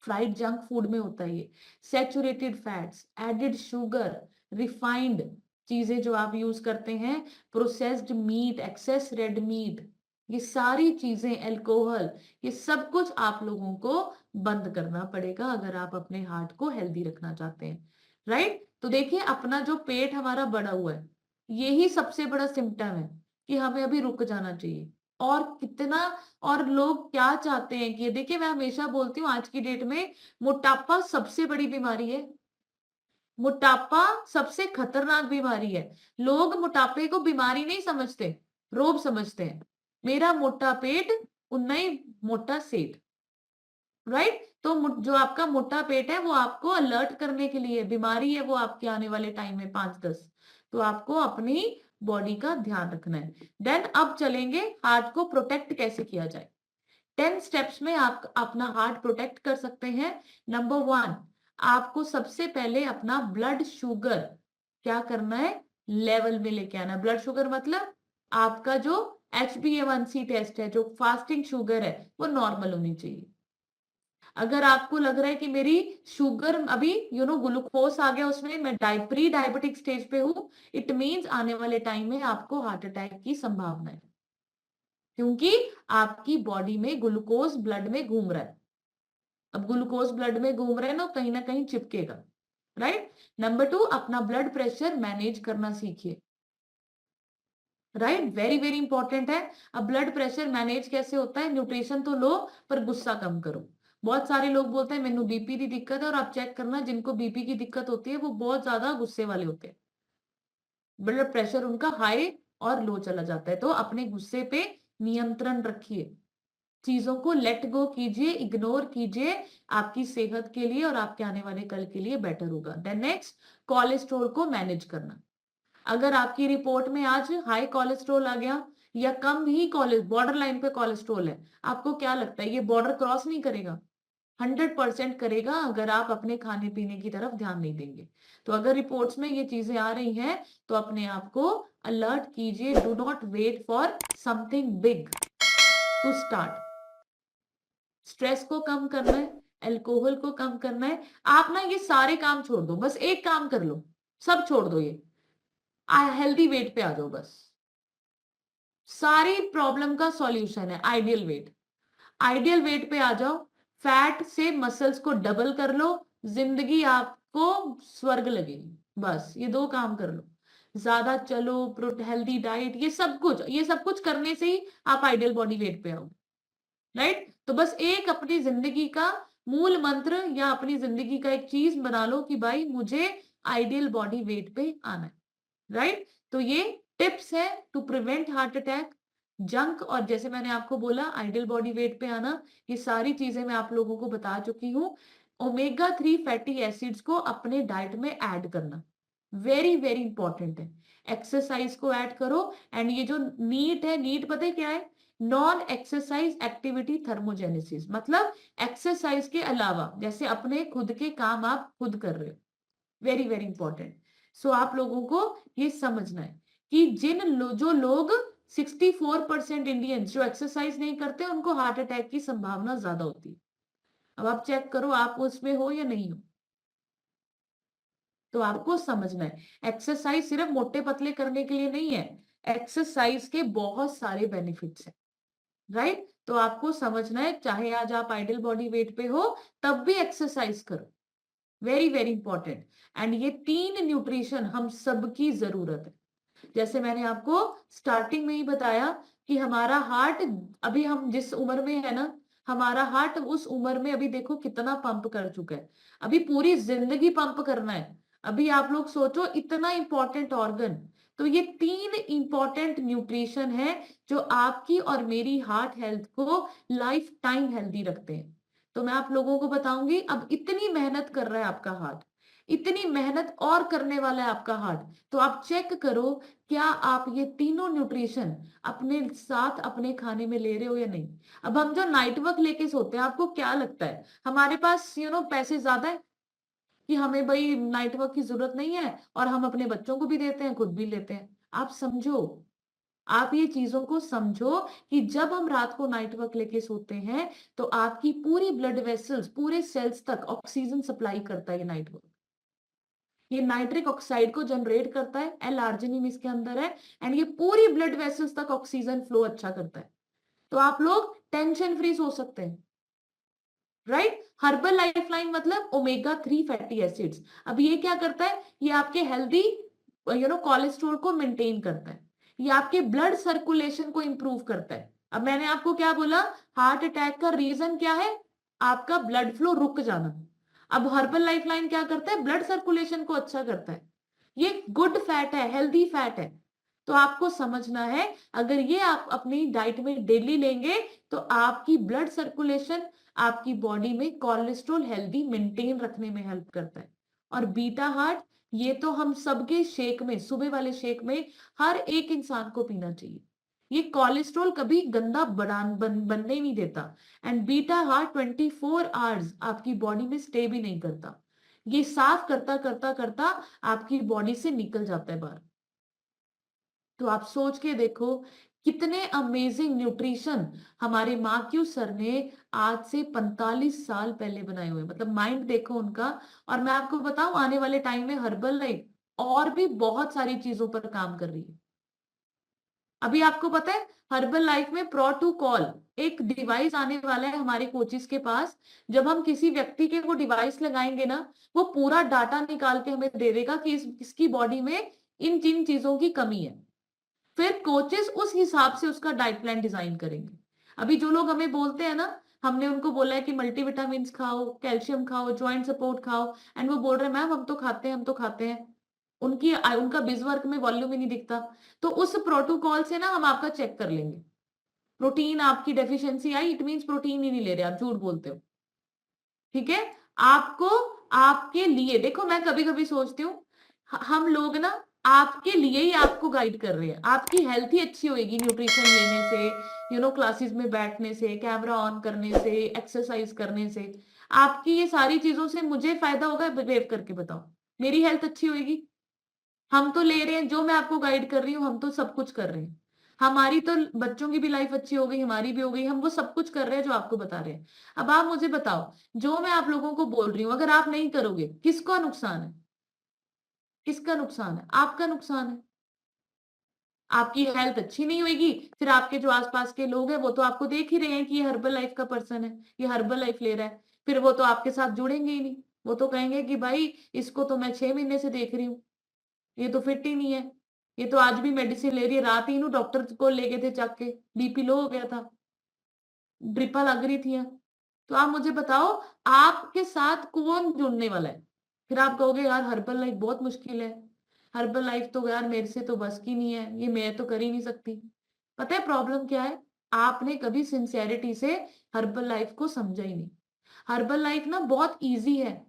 fried junk food में होता है ये, saturated fats, added sugar, refined चीजें जो आप यूज करते हैं, processed meat, excess red meat, ये सारी चीजें, अल्कोहल, ये सब कुछ आप लोगों को बंद करना पड़ेगा अगर आप अपने हार्ट को हेल्दी रखना चाहते हैं। राइट? तो देखिए, अपना जो पेट हमारा बड़ा हुआ है, यही सबसे बड़ा सिम्टम है कि हमें अभी रुक जाना चाहिए। और कितना, और लोग क्या चाहते हैं कि देखिए, मैं हमेशा बोलती हूँ आज की डेट में मोटापा सबसे बड़ी बीमारी है। मोटापा सबसे खतरनाक बीमारी है। लोग मोटापे को बीमारी नहीं समझते, रोग समझते हैं। मेरा मोटा पेट, उन्ना ही मोटा सेठ। राइट। तो जो आपका मोटा पेट है वो आपको अलर्ट करने के लिए, बीमारी है वो आपके आने वाले टाइम में 5-10, तो आपको अपनी बॉडी का ध्यान रखना है। देन अब चलेंगे हार्ट को प्रोटेक्ट कैसे किया जाए। 10 स्टेप्स में आप अपना हार्ट प्रोटेक्ट कर सकते हैं। नंबर 1, आपको सबसे पहले अपना ब्लड शुगर क्या करना है, लेवल में लेके आना। ब्लड शुगर मतलब आपका जो HbA1c टेस्ट है, जो फास्टिंग शुगर है, वो नॉर्मल होनी चाहिए। अगर आपको लग रहा है कि मेरी शुगर अभी ग्लूकोज आ गया उसमें, मैं प्री डायबिटिक स्टेज पे हूं, इट मींस आने वाले टाइम में आपको हार्ट अटैक की संभावना है, क्योंकि आपकी बॉडी में ग्लूकोज ब्लड में घूम रहा है। अब ग्लूकोज ब्लड में घूम रहा है ना कहीं चिपकेगा, राइट। नंबर 2, अपना ब्लड प्रेशर मैनेज करना सीखिए, राइट, वेरी वेरी इंपॉर्टेंट है। अब ब्लड प्रेशर मैनेज कैसे होता है, न्यूट्रिशन तो लो पर गुस्सा कम करो। बहुत सारे लोग बोलते हैं मैंने बीपी की दिक्कत है, और आप चेक करना जिनको बीपी की दिक्कत होती है वो बहुत ज्यादा गुस्से वाले होते हैं, ब्लड प्रेशर उनका हाई और लो चला जाता है। तो अपने गुस्से पे नियंत्रण रखिए, चीजों को लेट गो कीजिए, इग्नोर कीजिए, आपकी सेहत के लिए और आपके आने वाले कल के लिए बेटर होगा। देन नेक्स्ट, कोलेस्ट्रॉल को मैनेज करना। अगर आपकी रिपोर्ट में आज हाई कोलेस्ट्रॉल आ गया या कम ही बॉर्डर लाइन पे कोलेस्ट्रॉल है, आपको क्या लगता है ये बॉर्डर क्रॉस नहीं करेगा? 100% करेगा, अगर आप अपने खाने पीने की तरफ ध्यान नहीं देंगे। तो अगर रिपोर्ट्स में ये चीजें आ रही हैं तो अपने आप को अलर्ट कीजिए। Do not wait for something big to start. Stress को कम करना है, अल्कोहल को कम करना है। आप ना ये सारे काम छोड़ दो, बस एक काम कर लो, सब छोड़ दो, ये हेल्दी वेट पे आ जाओ बस। सारी प्रॉब्लम का सॉल्यूशन है आइडियल वेट। आइडियल वेट पे आ जाओ, फैट से मसल्स को डबल कर लो, जिंदगी आपको स्वर्ग लगेगी। बस ये दो काम कर लो, ज्यादा चलो, हेल्दी डाइट, ये सब कुछ करने से ही आप आइडियल बॉडी वेट पे आओगे, राइट। तो बस एक अपनी जिंदगी का मूल मंत्र या अपनी जिंदगी का एक चीज बना लो कि भाई मुझे आइडियल बॉडी वेट पे आना है, राइट। तो ये टिप्स है to prevent heart attack, junk, और जैसे मैंने आपको बोला आइडियल बॉडी वेट पे आना, ये सारी चीजें मैं आप लोगों को बता चुकी हूँ। ओमेगा 3 फैटी एसिड्स को अपने डाइट में ऐड करना वेरी वेरी इंपॉर्टेंट है। एक्सरसाइज को ऐड करो, एंड ये जो नीट है, नीट पता है क्या है, नॉन एक्सरसाइज एक्टिविटी थर्मोजेनेसिस, मतलब एक्सरसाइज के अलावा जैसे अपने खुद के काम आप खुद कर रहे हो, वेरी वेरी इंपॉर्टेंट। सो आप लोगों को ये समझना है कि जो लोग 64% इंडियंस जो एक्सरसाइज नहीं करते उनको हार्ट अटैक की संभावना ज्यादा होती है। अब आप चेक करो आप उसमें हो या नहीं हो। तो आपको समझना है एक्सरसाइज सिर्फ मोटे पतले करने के लिए नहीं है, एक्सरसाइज के बहुत सारे बेनिफिट्स हैं, राइट। तो आपको समझना है, चाहे आज आप आइडियल बॉडी वेट पे हो तब भी एक्सरसाइज करो, वेरी वेरी इंपॉर्टेंट। एंड ये 3 न्यूट्रिशन हम सबकी जरूरत है। जैसे मैंने आपको स्टार्टिंग में ही बताया कि हमारा हार्ट, अभी हम जिस उम्र में है ना, हमारा हार्ट उस उम्र में अभी देखो कितना पंप कर चुका है, अभी पूरी जिंदगी पंप करना है। अभी आप लोग सोचो इतना इंपॉर्टेंट ऑर्गन, तो ये 3 इंपॉर्टेंट न्यूट्रिशन है जो आपकी और मेरी हार्ट हेल्थ को लाइफ टाइम हेल्दी रखते हैं। तो मैं आप लोगों को बताऊंगी, अब इतनी मेहनत कर रहा है आपका हार्ट, इतनी मेहनत और करने वाला है आपका हार्ट, तो आप चेक करो क्या आप ये तीनों न्यूट्रिशन अपने साथ अपने खाने में ले रहे हो या नहीं। अब हम जो नाइट वर्क लेके सोते हैं, आपको क्या लगता है हमारे पास पैसे ज्यादा है कि हमें भाई नाइट वर्क की जरूरत नहीं है, और हम अपने बच्चों को भी देते हैं खुद भी लेते हैं। आप समझो, आप ये चीजों को समझो कि जब हम रात को नाइट वर्क लेके सोते हैं तो आपकी पूरी ब्लड वेसल्स, पूरे सेल्स तक ऑक्सीजन सप्लाई करता है ये नाइट वर्क। ये नाइट्रिक ऑक्साइड को जनरेट करता है, एल आर्जिनिन इसके अंदर है, एंड ये पूरी ब्लड वेसल्स तक ऑक्सीजन फ्लो अच्छा करता है। तो आप लोग टेंशन फ्री सो सकते हैं, राइट। हर्बल लाइफलाइन मतलब ओमेगा 3 फैटी एसिड्स। अब ये क्या करता है, ये आपके हेल्दी कोलेस्ट्रॉल को मेंटेन करता है, ये आपके ब्लड सर्कुलेशन को इंप्रूव करता है। अब मैंने आपको क्या बोला, हार्ट अटैक का रीजन क्या है, आपका ब्लड फ्लो रुक जाना। अब हर्बल लाइफलाइन क्या करता है, ब्लड सर्कुलेशन को अच्छा करता है। ये गुड फैट है, हेल्दी फैट है। तो आपको समझना है, अगर ये आप अपनी डाइट में डेली लेंगे तो आपकी ब्लड सर्कुलेशन, आपकी बॉडी में कोलेस्ट्रॉल हेल्दी मेंटेन रखने में हेल्प करता है। और बीटा हार्ट, ये तो हम सबके शेक में, सुबह वाले शेक में हर एक इंसान को पीना चाहिए। ये कोलेस्ट्रॉल कभी गंदा बनने ही नहीं देता। एंड बीटा हार्ट 24 आवर्स आपकी बॉडी में स्टे भी नहीं करता, ये साफ करता करता करता आपकी बॉडी से निकल जाता है बाहर। तो आप सोच के देखो, कितने अमेजिंग न्यूट्रिशन हमारे मार्क्यू सर ने आज से 45 साल पहले बनाए हुए, मतलब माइंड देखो उनका। और मैं आपको बताऊं, आने वाले टाइम में हर्बल लाइफ और भी बहुत सारी चीजों पर काम कर रही है। अभी आपको पता है, हर्बल लाइफ में प्रोटोकॉल एक डिवाइस आने वाला है हमारे कोचिस के पास। जब हम किसी व्यक्ति के वो डिवाइस लगाएंगे ना, वो पूरा डाटा निकाल के हमें दे देगा कि इसकी बॉडी में इन जिन चीजों की कमी है। फिर कोचेस उस हिसाब से उसका डाइट प्लान डिजाइन करेंगे। अभी जो लोग हमें बोलते हैं ना, हमने उनको बोला है कि मल्टीविटामिन खाओ, कैल्शियम खाओ, ज्वाइंट सपोर्ट खाओ, एंड वो बोल रहे हैं मैम हम तो खाते हैं, हम तो खाते हैं। उनका बिज वर्क में वॉल्यूम ही नहीं दिखता। तो उस प्रोटोकॉल से ना हम आपका चेक कर लेंगे। प्रोटीन आपकी डेफिशिएंसी आई, इट मींस प्रोटीन ही नहीं ले रहे, आप झूठ बोलते हो। ठीक है। आपको, आपके लिए देखो, मैं कभी कभी सोचती हूँ हम लोग ना आपके लिए ही आपको गाइड कर रहे हैं। आपकी हेल्थ ही अच्छी होगी न्यूट्रिशन लेने से, क्लासेस में बैठने से, कैमरा ऑन करने से, एक्सरसाइज करने से। आपकी ये सारी चीजों से मुझे फायदा होगा, बिहेव करके बताओ, मेरी हेल्थ अच्छी होगी। हम तो ले रहे हैं, जो मैं आपको गाइड कर रही हूँ, हम तो सब कुछ कर रहे हैं। हमारी तो बच्चों की भी लाइफ अच्छी हो गई, हमारी भी हो गई, हम वो सब कुछ कर रहे हैं जो आपको बता रहे हैं। अब आप मुझे बताओ, जो मैं आप लोगों को बोल रही हूँ अगर आप नहीं करोगे, किसका नुकसान है? किसका नुकसान है? आपका नुकसान है। आपकी हेल्थ अच्छी नहीं होगी, फिर आपके जो आसपास के लोग हैं वो तो आपको देख ही रहे हैं कि ये हर्बल लाइफ का पर्सन है, ये हर्बल लाइफ ले रहा है। फिर वो तो आपके साथ जुड़ेंगे ही नहीं। वो तो कहेंगे कि भाई इसको तो मैं 6 महीने से देख रही हूँ, ये तो फिट ही नहीं है, ये तो आज भी मेडिसिन ले रही है, रात ही इन्हों डॉक्टर को ले गए थे चक के, बीपी लो हो गया था, ड्रिपा लग रही थी। तो आप मुझे बताओ, आपके साथ कौन जुड़ने वाला है? फिर आप कहोगे यार हर्बल लाइफ बहुत मुश्किल है, हर्बल लाइफ तो यार मेरे से तो बस की नहीं है, ये मैं तो कर ही नहीं सकती। पता है प्रॉब्लम क्या है? आपने कभी सिंसियरिटी से हर्बल लाइफ को समझा ही नहीं। हर्बल लाइफ ना बहुत इजी है,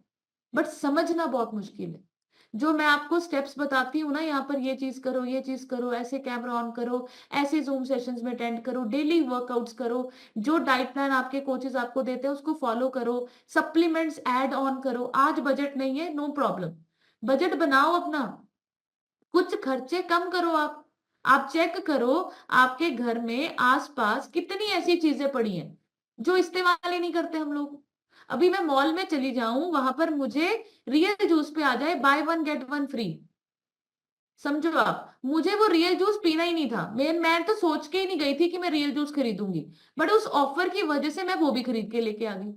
बट समझना बहुत मुश्किल है। जो मैं आपको स्टेप्स बताती हूँ ना, यहाँ पर ये चीज करो, ये चीज करो, ऐसे कैमरा ऑन करो, ऐसे जूम सेशंस में अटेंड करो, डेली वर्कआउट्स करो, जो डाइट प्लान आपके कोचेस आपको देते हैं उसको फॉलो करो, सप्लीमेंट्स ऐड ऑन करो। आज बजट नहीं है, नो प्रॉब्लम, बजट बनाओ अपना, कुछ खर्चे कम करो। आप चेक करो, आपके घर में आसपास कितनी ऐसी चीजें पड़ी हैं जो इस्तेमाल ही नहीं करते हम लोग। अभी मैं मॉल में चली जाऊं, वहां पर मुझे रियल जूस पे आ जाए by one get one free, समझो आप, मुझे वो रियल जूस पीना ही नहीं था। मैं तो सोच के ही नहीं गई थी कि मैं रियल जूस खरीदूंगी, बट उस ऑफर की वजह से मैं वो भी खरीद के लेके आ गई।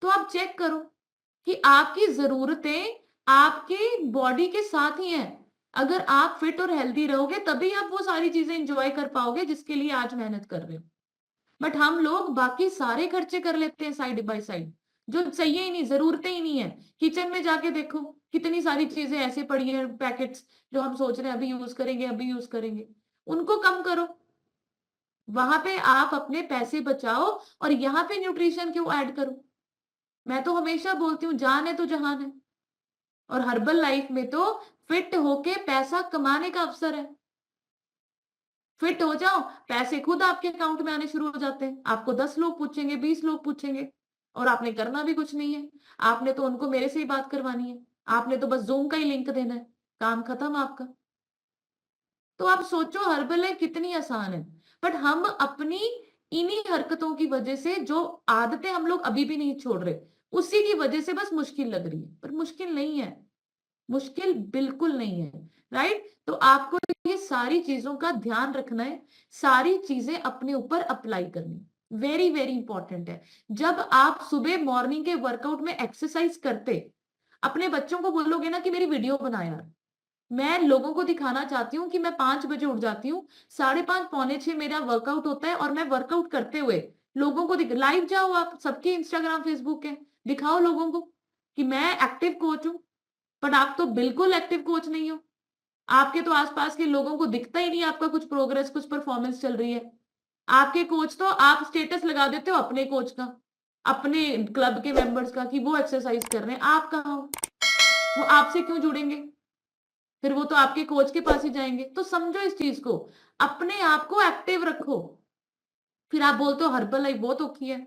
तो आप चेक करो कि आपकी जरूरतें आपके बॉडी के साथ ही हैं। अगर आप फिट और हेल्दी रहोगे तभी आप वो सारी चीजें एंजॉय कर पाओगे जिसके लिए आज मेहनत कर रहे हो। बट हम लोग बाकी सारे खर्चे कर लेते हैं साइड बाय साइड, जो चाहिए ही नहीं, जरूरतें ही नहीं है। किचन में जाके देखो, कितनी सारी चीजें ऐसे पड़ी हैं, पैकेट्स, जो हम सोच रहे हैं अभी यूज करेंगे, अभी यूज करेंगे, उनको कम करो। वहां पे आप अपने पैसे बचाओ और यहाँ पे न्यूट्रिशन क्यों ऐड करो? मैं तो हमेशा बोलती हूँ, जान है तो जहान है। और हर्बल लाइफ में तो फिट होके पैसा कमाने का अवसर है। फिट हो जाओ, पैसे खुद आपके अकाउंट में आने शुरू हो जाते हैं। आपको 10 लोग पूछेंगे, 20 लोग पूछेंगे, और आपने करना भी कुछ नहीं है। आपने तो उनको मेरे से ही बात करवानी है, आपने तो बस जूम का ही लिंक देना है, काम खत्म आपका। तो आप सोचो हर्बल लाइफ कितनी आसान है। बट हम अपनी इन्हीं हरकतों की वजह से, जो आदतें हम लोग अभी भी नहीं छोड़ रहे, उसी की वजह से बस मुश्किल लग रही है, पर मुश्किल नहीं है, मुश्किल बिल्कुल नहीं है। राइट? तो आपको ये सारी चीजों का ध्यान रखना है, सारी चीजें अपने ऊपर अप्लाई करनी, वेरी वेरी इंपॉर्टेंट है। जब आप सुबह मॉर्निंग के वर्कआउट में एक्सरसाइज करते, अपने बच्चों को बोलोगे ना कि मेरी वीडियो बना यार, मैं लोगों को दिखाना चाहती हूँ कि मैं 5 बजे उठ जाती हूँ, 5:30 पौने 6 मेरा वर्कआउट होता है, और मैं वर्कआउट करते हुए लोगों को लाइव जाओ, आप सबके इंस्टाग्राम फेसबुक है, दिखाओ लोगों को कि मैं एक्टिव कोच हूँ। बट आप तो बिल्कुल एक्टिव कोच नहीं हो। आपके तो आसपास के लोगों को दिखता ही नहीं आपका कुछ प्रोग्रेस, कुछ परफॉर्मेंस चल रही है। आपके कोच तो आप स्टेटस लगा देते हो अपने कोच का, अपने क्लब के मेंबर्स का, कि वो एक्सरसाइज कर रहे हैं, आप कहाँ हो? वो आपसे क्यों जुड़ेंगे? फिर वो तो आपके कोच के पास ही जाएंगे। तो समझो इस चीज को, अपने आप को एक्टिव रखो। फिर आप बोलते हो हर्बल लाइफ बहुत औखी है,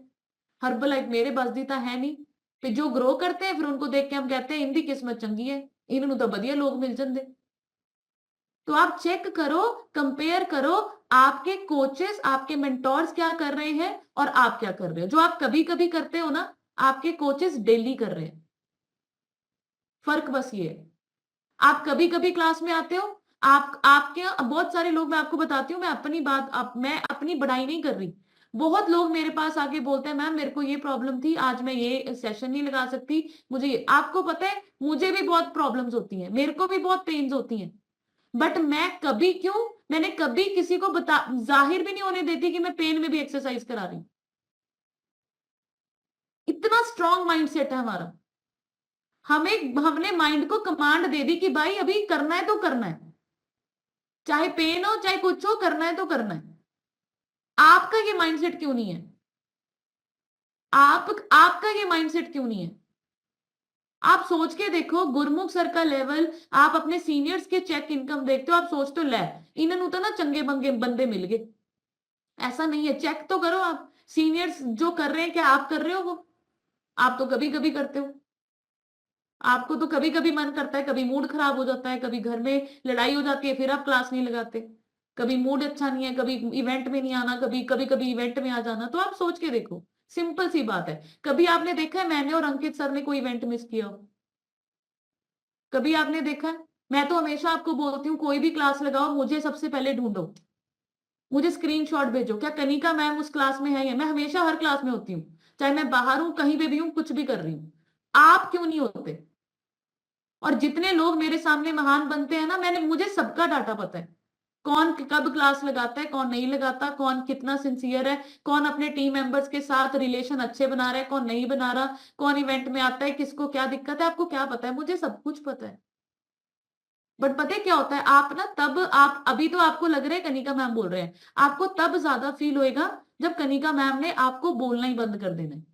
हर्बल लाइफ मेरे बस दी तो है नहीं। फिर जो ग्रो करते हैं फिर उनको देख के हम कहते हैं इनकी किस्मत चंगी है, इन्होंने तो बढ़िया लोग मिल जाते। तो आप चेक करो, कंपेयर करो, आपके कोचेस, आपके मेंटोर्स क्या कर रहे हैं और आप क्या कर रहे हो। जो आप कभी कभी करते हो ना, आपके कोचेस डेली कर रहे हैं। फर्क बस ये है, आप कभी कभी क्लास में आते हो, आप आपके बहुत सारे लोग, मैं आपको बताती हूँ, मैं अपनी बात, मैं अपनी बड़ाई नहीं कर रही। बहुत लोग मेरे पास आके बोलते हैं मैम मेरे को ये प्रॉब्लम थी, आज मैं ये सेशन नहीं लगा सकती, मुझे ये। आपको पता है मुझे भी बहुत प्रॉब्लम्स होती हैं, मेरे को भी बहुत पेन्स होती हैं, बट मैं कभी क्यों, मैंने कभी किसी को बता जाहिर भी नहीं होने देती कि मैं पेन में भी एक्सरसाइज करा रही हूं। इतना स्ट्रांग माइंडसेट है हमारा। हमने माइंड को कमांड दे दी कि भाई अभी करना है तो करना है, चाहे पेन हो चाहे कुछ हो, करना है तो करना है। आपका ये माइंडसेट क्यों नहीं है? आपका ये माइंडसेट क्यों नहीं है? आप सोच के देखो, गुरमुख सर का लेवल, आप अपने सीनियर्स के चेक इनकम देखते हो, आप सोचते हो ले इन्होंने तो ना चंगे बंगे बंदे मिल गए। ऐसा नहीं है, चेक तो करो आप, सीनियर्स जो कर रहे हैं क्या आप कर रहे हो वो? आप तो कभी कभी करते हो। आपको तो कभी कभी मन करता है, कभी मूड खराब हो जाता है, कभी घर में लड़ाई हो जाती है, फिर आप क्लास नहीं लगाते। कभी मूड अच्छा नहीं है, कभी इवेंट में नहीं आना, कभी कभी कभी इवेंट में आ जाना। तो आप सोच के देखो, सिंपल सी बात है। कभी आपने देखा है मैंने और अंकित सर ने कोई इवेंट मिस किया हो? कभी आपने देखा है? मैं तो हमेशा आपको बोलती हूँ कोई भी क्लास लगाओ, मुझे सबसे पहले ढूंढो, मुझे स्क्रीनशॉट भेजो, क्या कनिका मैम उस क्लास में है? मैं हमेशा हर क्लास में होती हूँ, चाहे मैं बाहर हूं, कहीं पे भी हूँ, कुछ भी कर रही हूँ। आप क्यों नहीं होते? और जितने लोग मेरे सामने महान बनते हैं ना, मुझे सबका डाटा पता है, कौन कब क्लास लगाता है, कौन नहीं लगाता, कौन कितना सिंसियर है, कौन अपने टीम मेंबर्स के साथ रिलेशन अच्छे बना रहा है, कौन नहीं बना रहा, कौन इवेंट में आता है, किसको क्या दिक्कत है। आपको क्या पता है? मुझे सब कुछ पता है। बट पता है क्या होता है, आप ना तब, आप अभी तो आपको लग रहा है कनिका मैम बोल रहे हैं, आपको तब ज्यादा फील होएगा जब कनिका मैम ने आपको बोलना ही बंद कर देना है।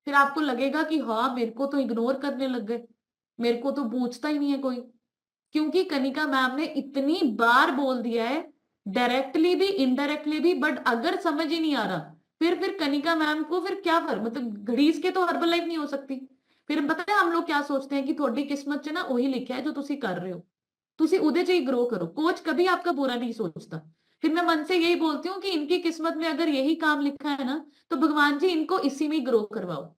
फिर आपको लगेगा कि हाँ मेरे को तो इग्नोर करने लग गए, मेरे को तो पूछता ही नहीं है कोई। क्योंकि कनिका मैम ने इतनी बार बोल दिया है, डायरेक्टली भी इनडायरेक्टली भी, बट अगर समझ ही नहीं आ रहा, फिर कनिका मैम को फिर क्या फर्क, मतलब घड़ीस के तो हर्बल लाइफ नहीं हो सकती। फिर पता है हम लोग क्या सोचते हैं कि थोड़ी किस्मत च ना वही लिखा है जो तुसी कर रहे हो, तुसी उदे च ही ग्रो करो। कोच कभी आपका बुरा नहीं सोचता। फिर मैं मन से यही बोलती हूँ कि इनकी किस्मत में अगर यही काम लिखा है ना, तो भगवान जी इनको इसी में ग्रो करवाओ।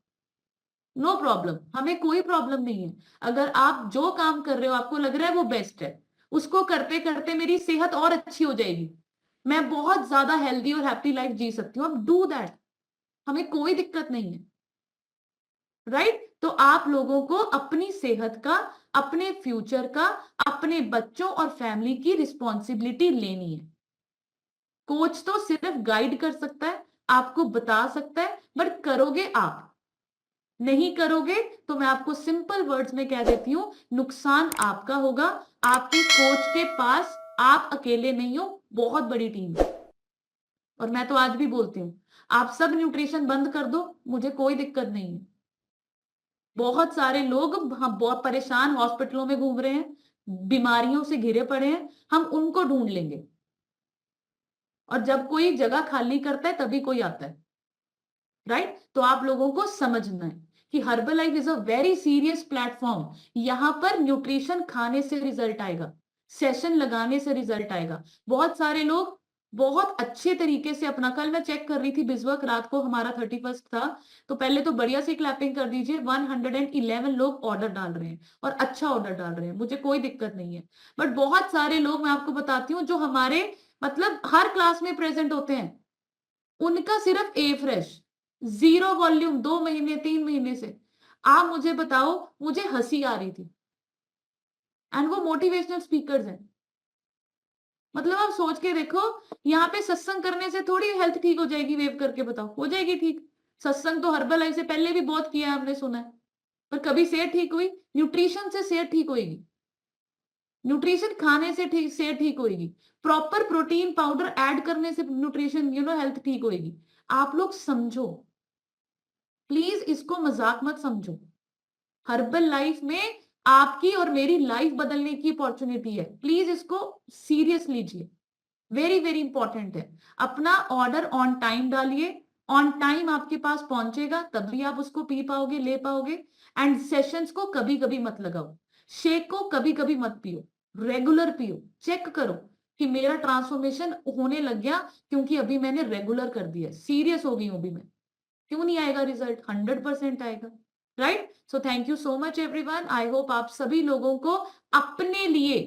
नो प्रॉब्लम, हमें कोई प्रॉब्लम नहीं है। अगर आप जो काम कर रहे हो आपको लग रहा है वो बेस्ट है, उसको करते करते मेरी सेहत और अच्छी हो जाएगी, मैं बहुत ज्यादा हेल्दी और हैप्पी लाइफ जी सकती हूँ, अब डू दैट, हमें कोई दिक्कत नहीं है। राइट? तो आप लोगों को अपनी सेहत का, अपने फ्यूचर का, अपने बच्चों और फैमिली की रिस्पॉन्सिबिलिटी लेनी है। कोच तो सिर्फ गाइड कर सकता है, आपको बता सकता है, बट करोगे आप, नहीं करोगे तो मैं आपको सिंपल वर्ड्स में कह देती हूं, नुकसान आपका होगा। आपके कोच के पास आप अकेले नहीं हो, बहुत बड़ी टीम है। और मैं तो आज भी बोलती हूँ, आप सब न्यूट्रिशन बंद कर दो, मुझे कोई दिक्कत नहीं है। बहुत सारे लोग बहुत परेशान हॉस्पिटलों में घूम रहे हैं, बीमारियों से घिरे पड़े हैं, हम उनको ढूंढ लेंगे। और जब कोई जगह खाली करता है तभी कोई आता है। राइट? तो आप लोगों को समझना है कि herbal life is a very serious platform. यहां पर न्यूट्रिशन खाने से रिजल्ट आएगा, सेशन लगाने से रिजल्ट आएगा। बहुत सारे लोग बहुत अच्छे तरीके से अपना, कल मैं चेक कर रही थी बिजवर्क, रात को हमारा 31 था, तो पहले तो बढ़िया से क्लैपिंग कर दीजिए, 111 लोग ऑर्डर डाल रहे हैं और अच्छा ऑर्डर डाल रहे हैं, मुझे कोई दिक्कत नहीं है। बट बहुत सारे लोग, मैं आपको बताती हूँ, जो हमारे मतलब हर क्लास में प्रेजेंट होते हैं, उनका सिर्फ ए फ्रेश, जीरो वॉल्यूम, 2 महीने 3 महीने से। आप मुझे बताओ, मुझे हंसी आ रही थी, एंड वो मोटिवेशनल स्पीकर्स हैं। मतलब आप सोच के देखो, यहाँ पे सत्संग करने से थोड़ी हेल्थ ठीक हो जाएगी, वेव करके बताओ हो जाएगी ठीक? सत्संग तो हर्बल लाइफ से पहले भी बहुत किया है, हमने सुना है, पर कभी सेहत ठीक हुई? न्यूट्रिशन से सेहत ठीक होगी। न्यूट्रिशन खाने से ठीक होगी, प्रॉपर प्रोटीन पाउडर ऐड करने से न्यूट्रिशन हेल्थ ठीक होगी। आप लोग समझो, प्लीज इसको मजाक मत समझो। हर्बल लाइफ में आपकी और मेरी लाइफ बदलने की अपॉर्चुनिटी है, प्लीज इसको सीरियस लीजिए, वेरी वेरी इंपॉर्टेंट है। अपना ऑर्डर ऑन टाइम डालिए, ऑन टाइम आपके पास पहुंचेगा, तभी आप उसको पी पाओगे, ले पाओगे। एंड सेशंस को कभी कभी मत लगाओ, शेक को कभी कभी मत पियो, रेगुलर पियो। चेक करो कि मेरा ट्रांसफॉर्मेशन होने लग गया क्योंकि अभी मैंने रेगुलर कर दिया, सीरियस हो गई हूं अभी मैं। क्यों नहीं आएगा रिजल्ट? 100% आएगा, right? So thank you so much everyone. I hope आप सभी लोगों को अपने लिए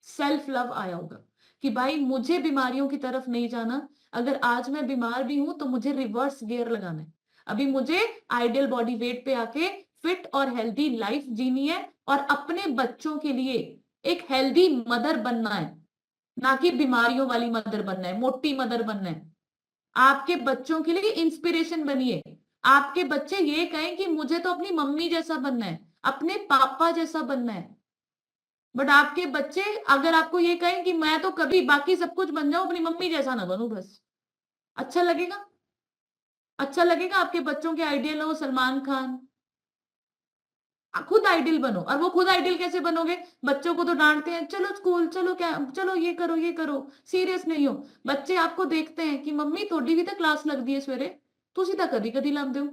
सेल्फ लव आया होगा कि भाई मुझे बीमारियों की तरफ नहीं जाना। अगर आज मैं बीमार भी हूं तो मुझे रिवर्स गियर लगाना है। अभी मुझे आइडियल बॉडी वेट पे आके फिट और हेल्दी लाइफ जीनी है और अपने बच्चों के लिए एक हेल्दी मदर बनना है, ना कि बीमारियों वाली मदर बनना है, मोटी मदर बनना है। आपके बच्चों के लिए इंस्पिरेशन बनिए। आपके बच्चे ये कहें कि मुझे तो अपनी मम्मी जैसा बनना है, अपने पापा जैसा बनना है। बट आपके बच्चे अगर आपको ये कहें कि मैं तो कभी बाकी सब कुछ बन जाऊं, अपनी मम्मी जैसा ना बनूं बस, अच्छा लगेगा? अच्छा लगेगा आपके बच्चों के आइडियल हो सलमान खान? खुद आइडियल बनो। और वो खुद आइडियल कैसे बनोगे? बच्चों को तो डांटते हैं, चलो स्कूल चलो, क्या चलो ये करो ये करो, सीरियस नहीं हो। बच्चे आपको देखते हैं कि मम्मी थोड़ी भी तो क्लास लगती है सवेरे, तुसी तो कदी कदी लाते हो,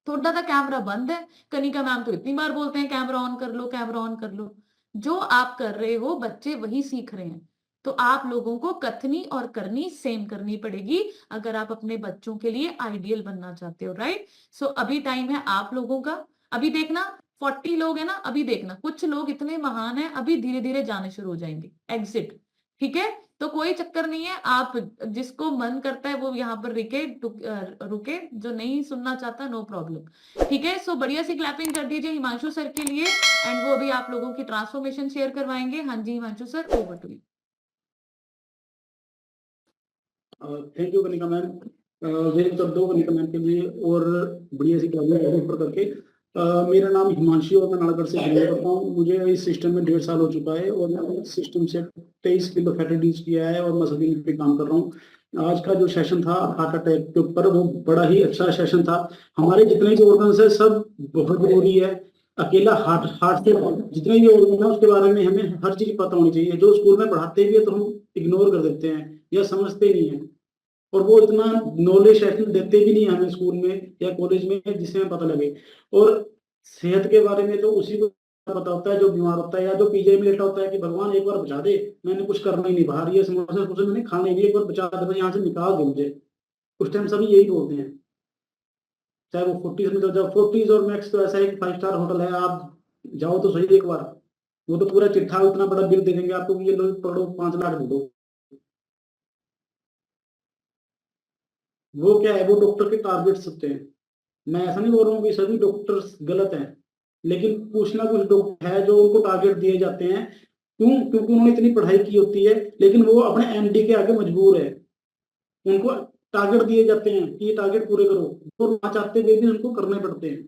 थोड़ा सा कैमरा बंद है। कनिका मैम तो इतनी बार बोलते हैं कैमरा ऑन कर लो, कैमरा ऑन कर लो। जो आप कर रहे हो बच्चे वही सीख रहे हैं। तो आप लोगों को कथनी और करनी सेम करनी पड़ेगी अगर आप अपने बच्चों के लिए आइडियल बनना चाहते हो, राइट? सो अभी टाइम है आप लोगों का। अभी देखना 40 लोग है ना, अभी देखना कुछ लोग इतने महान हैं, अभी धीरे धीरे जाने शुरू हो जाएंगे एग्जिट। ठीक है? तो कोई चक्कर नहीं है, आप जिसको मन करता है वो यहाँ पर रुके, जो नहीं सुनना चाहता नो प्रॉब्लम। ठीक है? सो बढ़िया सी क्लैपिंग कर दीजिए हिमांशु सर के लिए, एंड वो अभी आप लोगों की ट्रांसफॉर्मेशन शेयर करवाएंगे। हाँ ji Himanshu sir, over to you. Thank you Kanika ma'am, welcome कर दो कनिका मैम के लिए और बढ़िया सी क्लास ऊपर करके। मेरा नाम हिमांशु और मैं नालागढ़ से बिलोंग करता हूँ। मुझे इस सिस्टम में 1.5 साल हो चुका है और मैंने इस सिस्टम से 23 किलो फैट रिड्यूस किया है और मसल गेन पे काम कर रहा हूँ। आज का जो सेशन था हार्ट अटैक के ऊपर, वो बड़ा ही अच्छा सेशन था। हमारे जितने भी ऑर्गन्स है सब बहुत जरूरी है। अकेला हार्ट हार्ट से जितने भी ऑर्गन है उसके बारे में हमें हर चीज पता होनी चाहिए। जो स्कूल में पढ़ाते भी है तो हम इग्नोर कर देते हैं या समझते नहीं है, और वो इतना नॉलेज सेशन देते भी नहीं है हमें स्कूल में या कॉलेज में जिससे हमें पता लगे। और सेहत के बारे में तो उसी को पता होता है जो बीमार होता है या जो पीजीआई में लेटा होता है कि भगवान एक बार बचा दे, मैंने कुछ करना ही नहीं, बाहर ये समोसा समोसा मैंने खाने नहीं, एक बार बचा दे, यहाँ से निकाल दे मुझे। उस टाइम सभी यही बोलते हैं, चाहे वो 40 में, तो जब 40 और मैक्स तो ऐसा है कि 5 स्टार होटल है, आप जाओ तो सही एक बार। वो तो पूरा चिट्ठा उतना बड़ा बिल दे देंगे आपको कि ये लो पकड़ो 5 लाख दे दो। वो क्या है, वो डॉक्टर के टारगेट्स होते हैं। मैं ऐसा नहीं बोल रहा हूँ कि सभी डॉक्टर्स गलत हैं, लेकिन कुछ ना कुछ डॉक्टर है जो उनको टारगेट दिए जाते हैं। क्यों? क्योंकि उन्होंने इतनी पढ़ाई की होती है, लेकिन वो अपने एमडी के आगे मजबूर है। उनको टारगेट दिए जाते हैं कि ये टारगेट पूरे करो, और ना चाहते हुए भी उनको करने पड़ते हैं।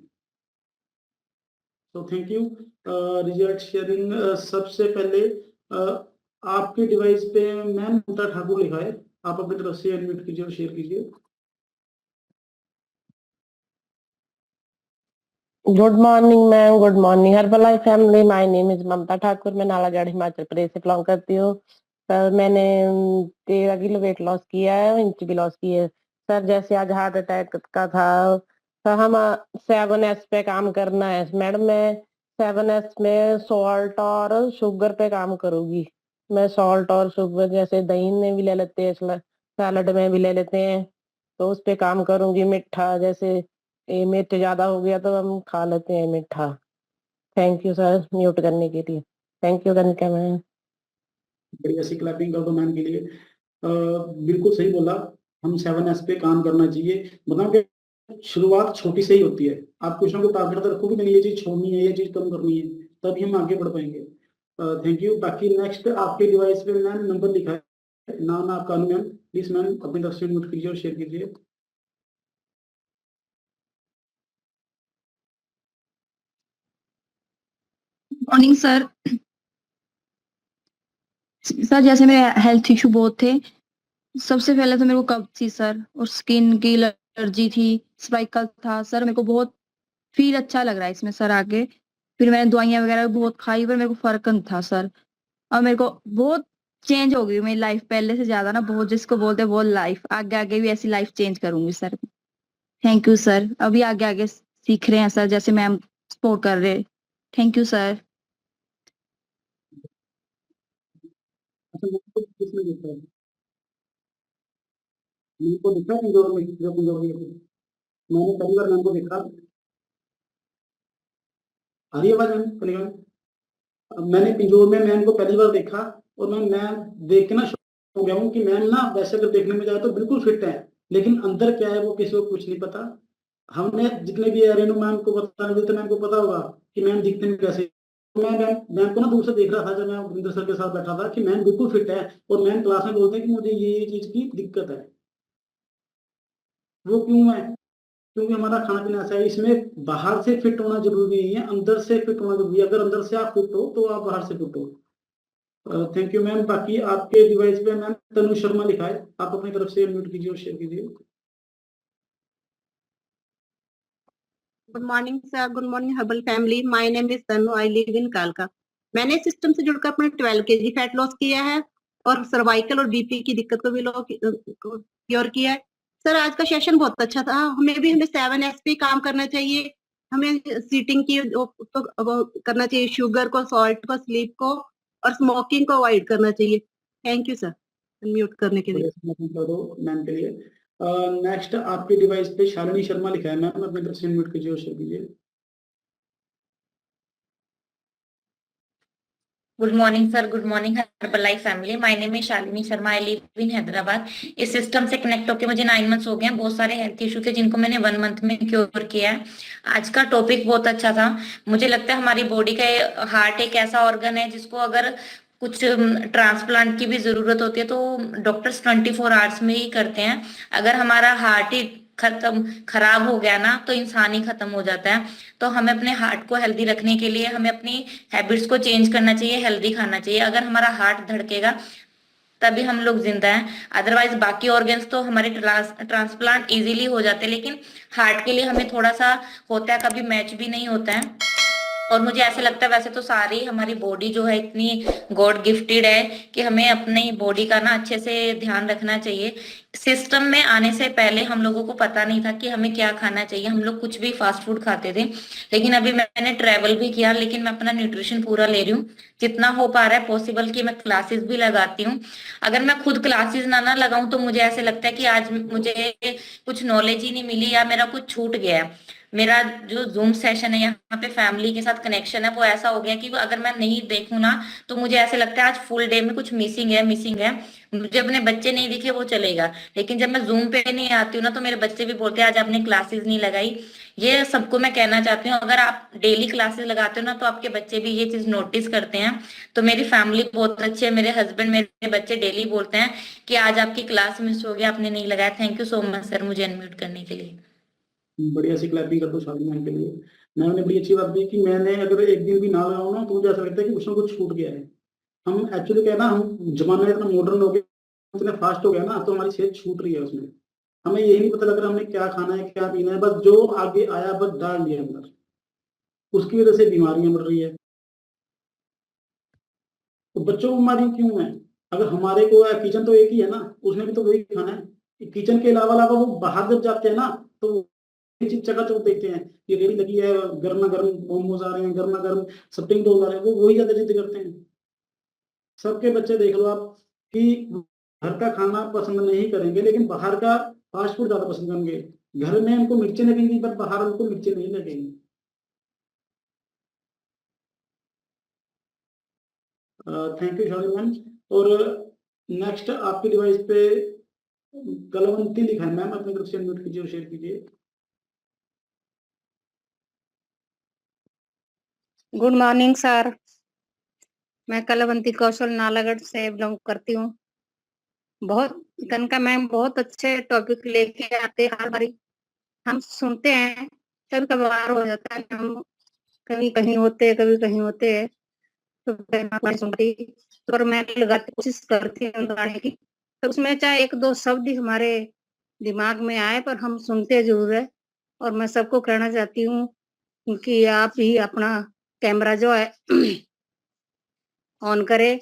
तो थैंक यू। रिजल्ट शेयरिंग, सबसे पहले आपके डिवाइस पे मैम ममता ठाकुर लिखा है, आप अपनी तरफ से अनम्यूट कीजिए और शेयर कीजिए। Good morning ma'am, good morning herbal family. My name is Mamta Thakur, मैं नालागढ़ हिमाचल प्रदेश से बिलोंग करती हूँ। सर मैंने 13 किलो वेट लॉस किया है, इंच भी लॉस की है। सर जैसे आज हार्ट अटैक का था, तो हम 7S पे काम करना है मैडम। मैं 7S में सॉल्ट और शुगर पे काम करूंगी। मैं सॉल्ट और शुगर जैसे दही में भी ले लेते हैं, सैलड में भी ले लेते हैं, तो उस पे काम करूंगी। मीठा जैसे ये मीठ ज्यादा हो गया तो हम खा लेते हैं मीठा। थैंक यू सर म्यूट करने के लिए। Thank you Kanika ma'am. बढ़िया सी क्लैपिंग कर दो मैम के लिए। बिल्कुल सही बोला, हम 7S पे काम करना चाहिए। बताओ कि शुरुआत छोटी से ही होती है। आप कुछ ना कुछ टारगेट रखोगे, मैंने ये चीज छोड़नी है, ये चीज कम करनी है, तभी हम आगे बढ़ पाएंगे। Thank you. बाकी नेक्स्ट आपके डिवाइस पे मैम नंबर लिखा है, नाम आपका अनु मैम, प्लीज मैम अपनी तरफ से म्यूट कीजिए और शेयर कीजिए। Morning sir. सर जैसे मेरे हेल्थ इशू बहुत थे, सबसे पहले तो मेरे को कब्ज थी सर, और स्किन की एलर्जी थी, सर्वाइकल था सर। मेरे को बहुत फील अच्छा लग रहा है इसमें सर आगे। फिर मैंने दवाइयां वगैरह भी बहुत खाई, पर मेरे को फर्क नहीं था सर। और मेरे को बहुत चेंज हो गई मेरी लाइफ पहले से ज्यादा ना, बहुत, जिसको बोलते हैं बहुत, लाइफ आगे आगे भी ऐसी लाइफ चेंज करूंगी सर। Thank you sir. अभी आगे आगे सीख रहे हैं सर, जैसे मैम सपोर्ट कर रहे। Thank you sir. अच्छा, मैम को किसने देखा है? मैम को देखा है इंदौर में, जब इंदौर में थी? मैंने पहली बार मैम को देखा। आ रही है आवाज मैम कनिका मैम? मैंने पिंजौर में मैम को पहली बार देखा, और मैं देख के ना शॉक हो गया हूँ कि मैम ना वैसे अगर देखने में जाए तो बिल्कुल फिट है, लेकिन अंदर क्या है वो किसी को कुछ नहीं पता। हमने जितने भी रेनू मैम को बताने देते, मैम को पता होगा कि मैम दिखते में कैसे। तो मैं मैम को ना दूर से देख रहा था जब मैं वरिंदर सर के साथ बैठा था, कि मैम बिल्कुल फिट है, और मैम क्लास में बोलते हैं कि मुझे ये चीज की दिक्कत है। वो क्यों है? क्योंकि हमारा खाना पीना ऐसा है, इसमें बाहर से फिट होना जरूरी नहीं है, अंदर से फिट होना जरूरी है। अगर अंदर से आप फिट हो तो आप बाहर से फिट हो। Thank you ma'am. बाकी आपके डिवाइस पे मैम तनु शर्मा लिखा है, आप अपनी तरफ से म्यूट कीजिए और शेयर कीजिए। Good morning sir, good morning herbal family. My name is Tanu, I live in कालका। मैंने सिस्टम से जुड़कर अपना 12 केजी फैट लॉस किया है, और सर्वाइकल और बीपी की दिक्कत को भी क्योर किया है। सर आज का सेशन बहुत अच्छा था। हमें 7S पे काम करना चाहिए। हमें सीटिंग की वो करना चाहिए, शुगर को, सॉल्ट को, स्लीप को, और स्मोकिंग को अवॉइड करना चाहिए। थैंक यू सर म्यूट करने के लिए। बड़े समर्थन कर दो मैम के लिए। नेक्स्ट आपके डिवाइस पे शालिनी शर्मा लिखा है, मैम अपनी तरफ से म्यूट कीजिए और शेयर कीजिए। Good morning sir, good morning herbal life family. My name is Shalini Sharma, I live in Hyderabad. इस सिस्टम से कनेक्ट होकर मुझे 9 मंथ्स हो गए हैं। बहुत सारे हेल्थ इशू थे जिनको मैंने 1 मंथ में क्योर किया है। आज का टॉपिक बहुत अच्छा था। मुझे लगता है हमारी बॉडी का हार्ट एक ऐसा ऑर्गन है जिसको अगर कुछ ट्रांसप्लांट की भी जरूरत होती है तो डॉक्टर्स 24 आवर्स में ही करते हैं। अगर हमारा हार्ट ही खत्म खराब हो गया ना तो इंसान ही खत्म हो जाता है। तो हमें अपने हार्ट को हेल्दी रखने के लिए हमें अपनी हैबिट्स को चेंज करना चाहिए, हेल्दी खाना चाहिए। अगर हमारा हार्ट धड़केगा तभी हम लोग जिंदा हैं, अदरवाइज बाकी ऑर्गन्स तो हमारे ट्रांसप्लांट इजीली हो जाते हैं, लेकिन हार्ट के लिए हमें थोड़ा सा होता है, कभी मैच भी नहीं होता है। और मुझे ऐसे लगता है वैसे तो सारी हमारी बॉडी जो है इतनी गॉड गिफ्टेड है कि हमें अपनी बॉडी का ना अच्छे से ध्यान रखना चाहिए। सिस्टम में आने से पहले हम लोगों को पता नहीं था कि हमें क्या खाना चाहिए, हम लोग कुछ भी फास्ट फूड खाते थे। लेकिन अभी मैंने ट्रेवल भी किया, लेकिन मैं अपना न्यूट्रिशन पूरा ले रही हूँ, जितना हो पा रहा है पॉसिबल कि मैं क्लासेस भी लगाती हूँ। अगर मैं खुद क्लासेस ना लगाऊं तो मुझे ऐसे लगता है कि आज मुझे कुछ नॉलेज ही नहीं मिली या मेरा कुछ छूट गया है। मेरा जो जूम सेशन है यहाँ पे फैमिली के साथ कनेक्शन है वो ऐसा हो गया कि वो अगर मैं नहीं देखूं ना तो मुझे ऐसे लगता है आज फुल डे में कुछ मिसिंग है। मुझे अपने बच्चे नहीं दिखे वो चलेगा, लेकिन जब मैं जूम पे नहीं आती हूँ ना तो मेरे बच्चे भी बोलते हैं आज आपने क्लासेस नहीं लगाई। ये सबको मैं कहना चाहती हूँ, अगर आप डेली क्लासेस लगाते हो ना तो आपके बच्चे भी ये चीज नोटिस करते हैं। तो मेरी फैमिली बहुत अच्छी है, मेरे हस्बैंड, मेरे बच्चे डेली बोलते हैं कि आज आपकी क्लास मिस हो गया, आपने नहीं लगाया। Thank you so much sir मुझे अनम्यूट करने के लिए। बढ़िया सी क्लैपिंग कर दो शालिनी मैम के लिए। मैम ने बड़ी अच्छी बात की कि मैंने अगर एक दिन भी ना लगाऊं ना तो मुझे ऐसा लगता है कि कुछ ना कुछ छूट गया है। हम एक्चुअली क्या है ना, हम जमाना इतना मॉडर्न हो गया, इतना फास्ट हो गया ना, तो हमारी सेहत छूट रही है उसमें। हमें यही नहीं पता लग रहा हमने क्या खाना है क्या पीना है, बस जो आगे आया बस डाल दिया अंदर। उसकी वजह से बीमारियां बढ़ रही है। तो बच्चों को बीमारी क्यों है? अगर हमारे को किचन तो एक ही है ना, उसमें भी तो वही खाना है। किचन के अलावा अलावा वो बाहर जब जाते हैं ना तो चीज चकाचौंध देखते हैं कि रेडी लगी है, गर्मा गर्म मोमोज आ रहे हैं, गर्मा गर्म स्प्रिंग रोल आ रहे हैं, वो वही ज्यादा जिद करते हैं। सबके बच्चे देख लो आप कि घर का खाना पसंद नहीं करेंगे, लेकिन बाहर का फास्ट फूड ज्यादा पसंद करेंगे। घर में उनको मिर्ची लगेंगी पर बाहर उनको मिर्ची नहीं लगेंगी। Thank you Shalini ma'am. और नेक्स्ट आपके डिवाइस पे कलवंती लिखा है, मैम अपनी तरफ से अनम्यूट कीजिए और शेयर कीजिए। गुड मॉर्निंग सर, मैं कलावंती कौशल नालागढ़ से बिलोंग करती हूँ। बहुत कनका मैम बहुत अच्छे टॉपिक लेके आते हैं हर बारी, हम सुनते हैं। कभी कभार हो जाता है कि हम कभी कहीं होते हैं, कभी कहीं होते हैं, सुनती, पर मैं लगातार कोशिश करती हूँ गाने की, तो उसमें चाहे 1-2 शब्द ही हमारे दिमाग में आए, पर हम सुनते ज़रूर है। और मैं सबको कहना चाहती हूँ कि आप भी अपना कैमरा जो है ऑन करें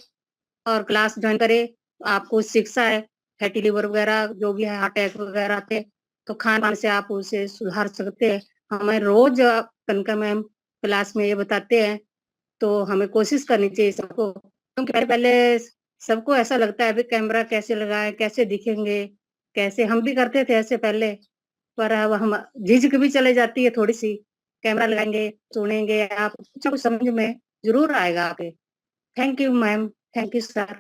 और क्लास जॉइन करें। आपको शिक्षा है, फैटी लिवर वगैरह जो भी है, हार्ट अटैक वगैरह आते, तो खान-पान से आप उसे सुधार सकते हैं। हमें रोज़ कनिका मैम क्लास में ये बताते हैं, तो हमें कोशिश करनी चाहिए सबको, क्योंकि पहले सबको ऐसा लगता है अभी कैमरा कैसे लगाएँ, कैसे दिखेंगे, कैसे हम भी करते थे ऐसे पहले, पर अब हम झिझक भी चली जाती है थोड़ी-सी, कैमरा लगाएँगे, सुनेंगे आप, कुछ ना कुछ समझ में ज़रूर आएगा आपके। Thank you ma'am, thank you sir.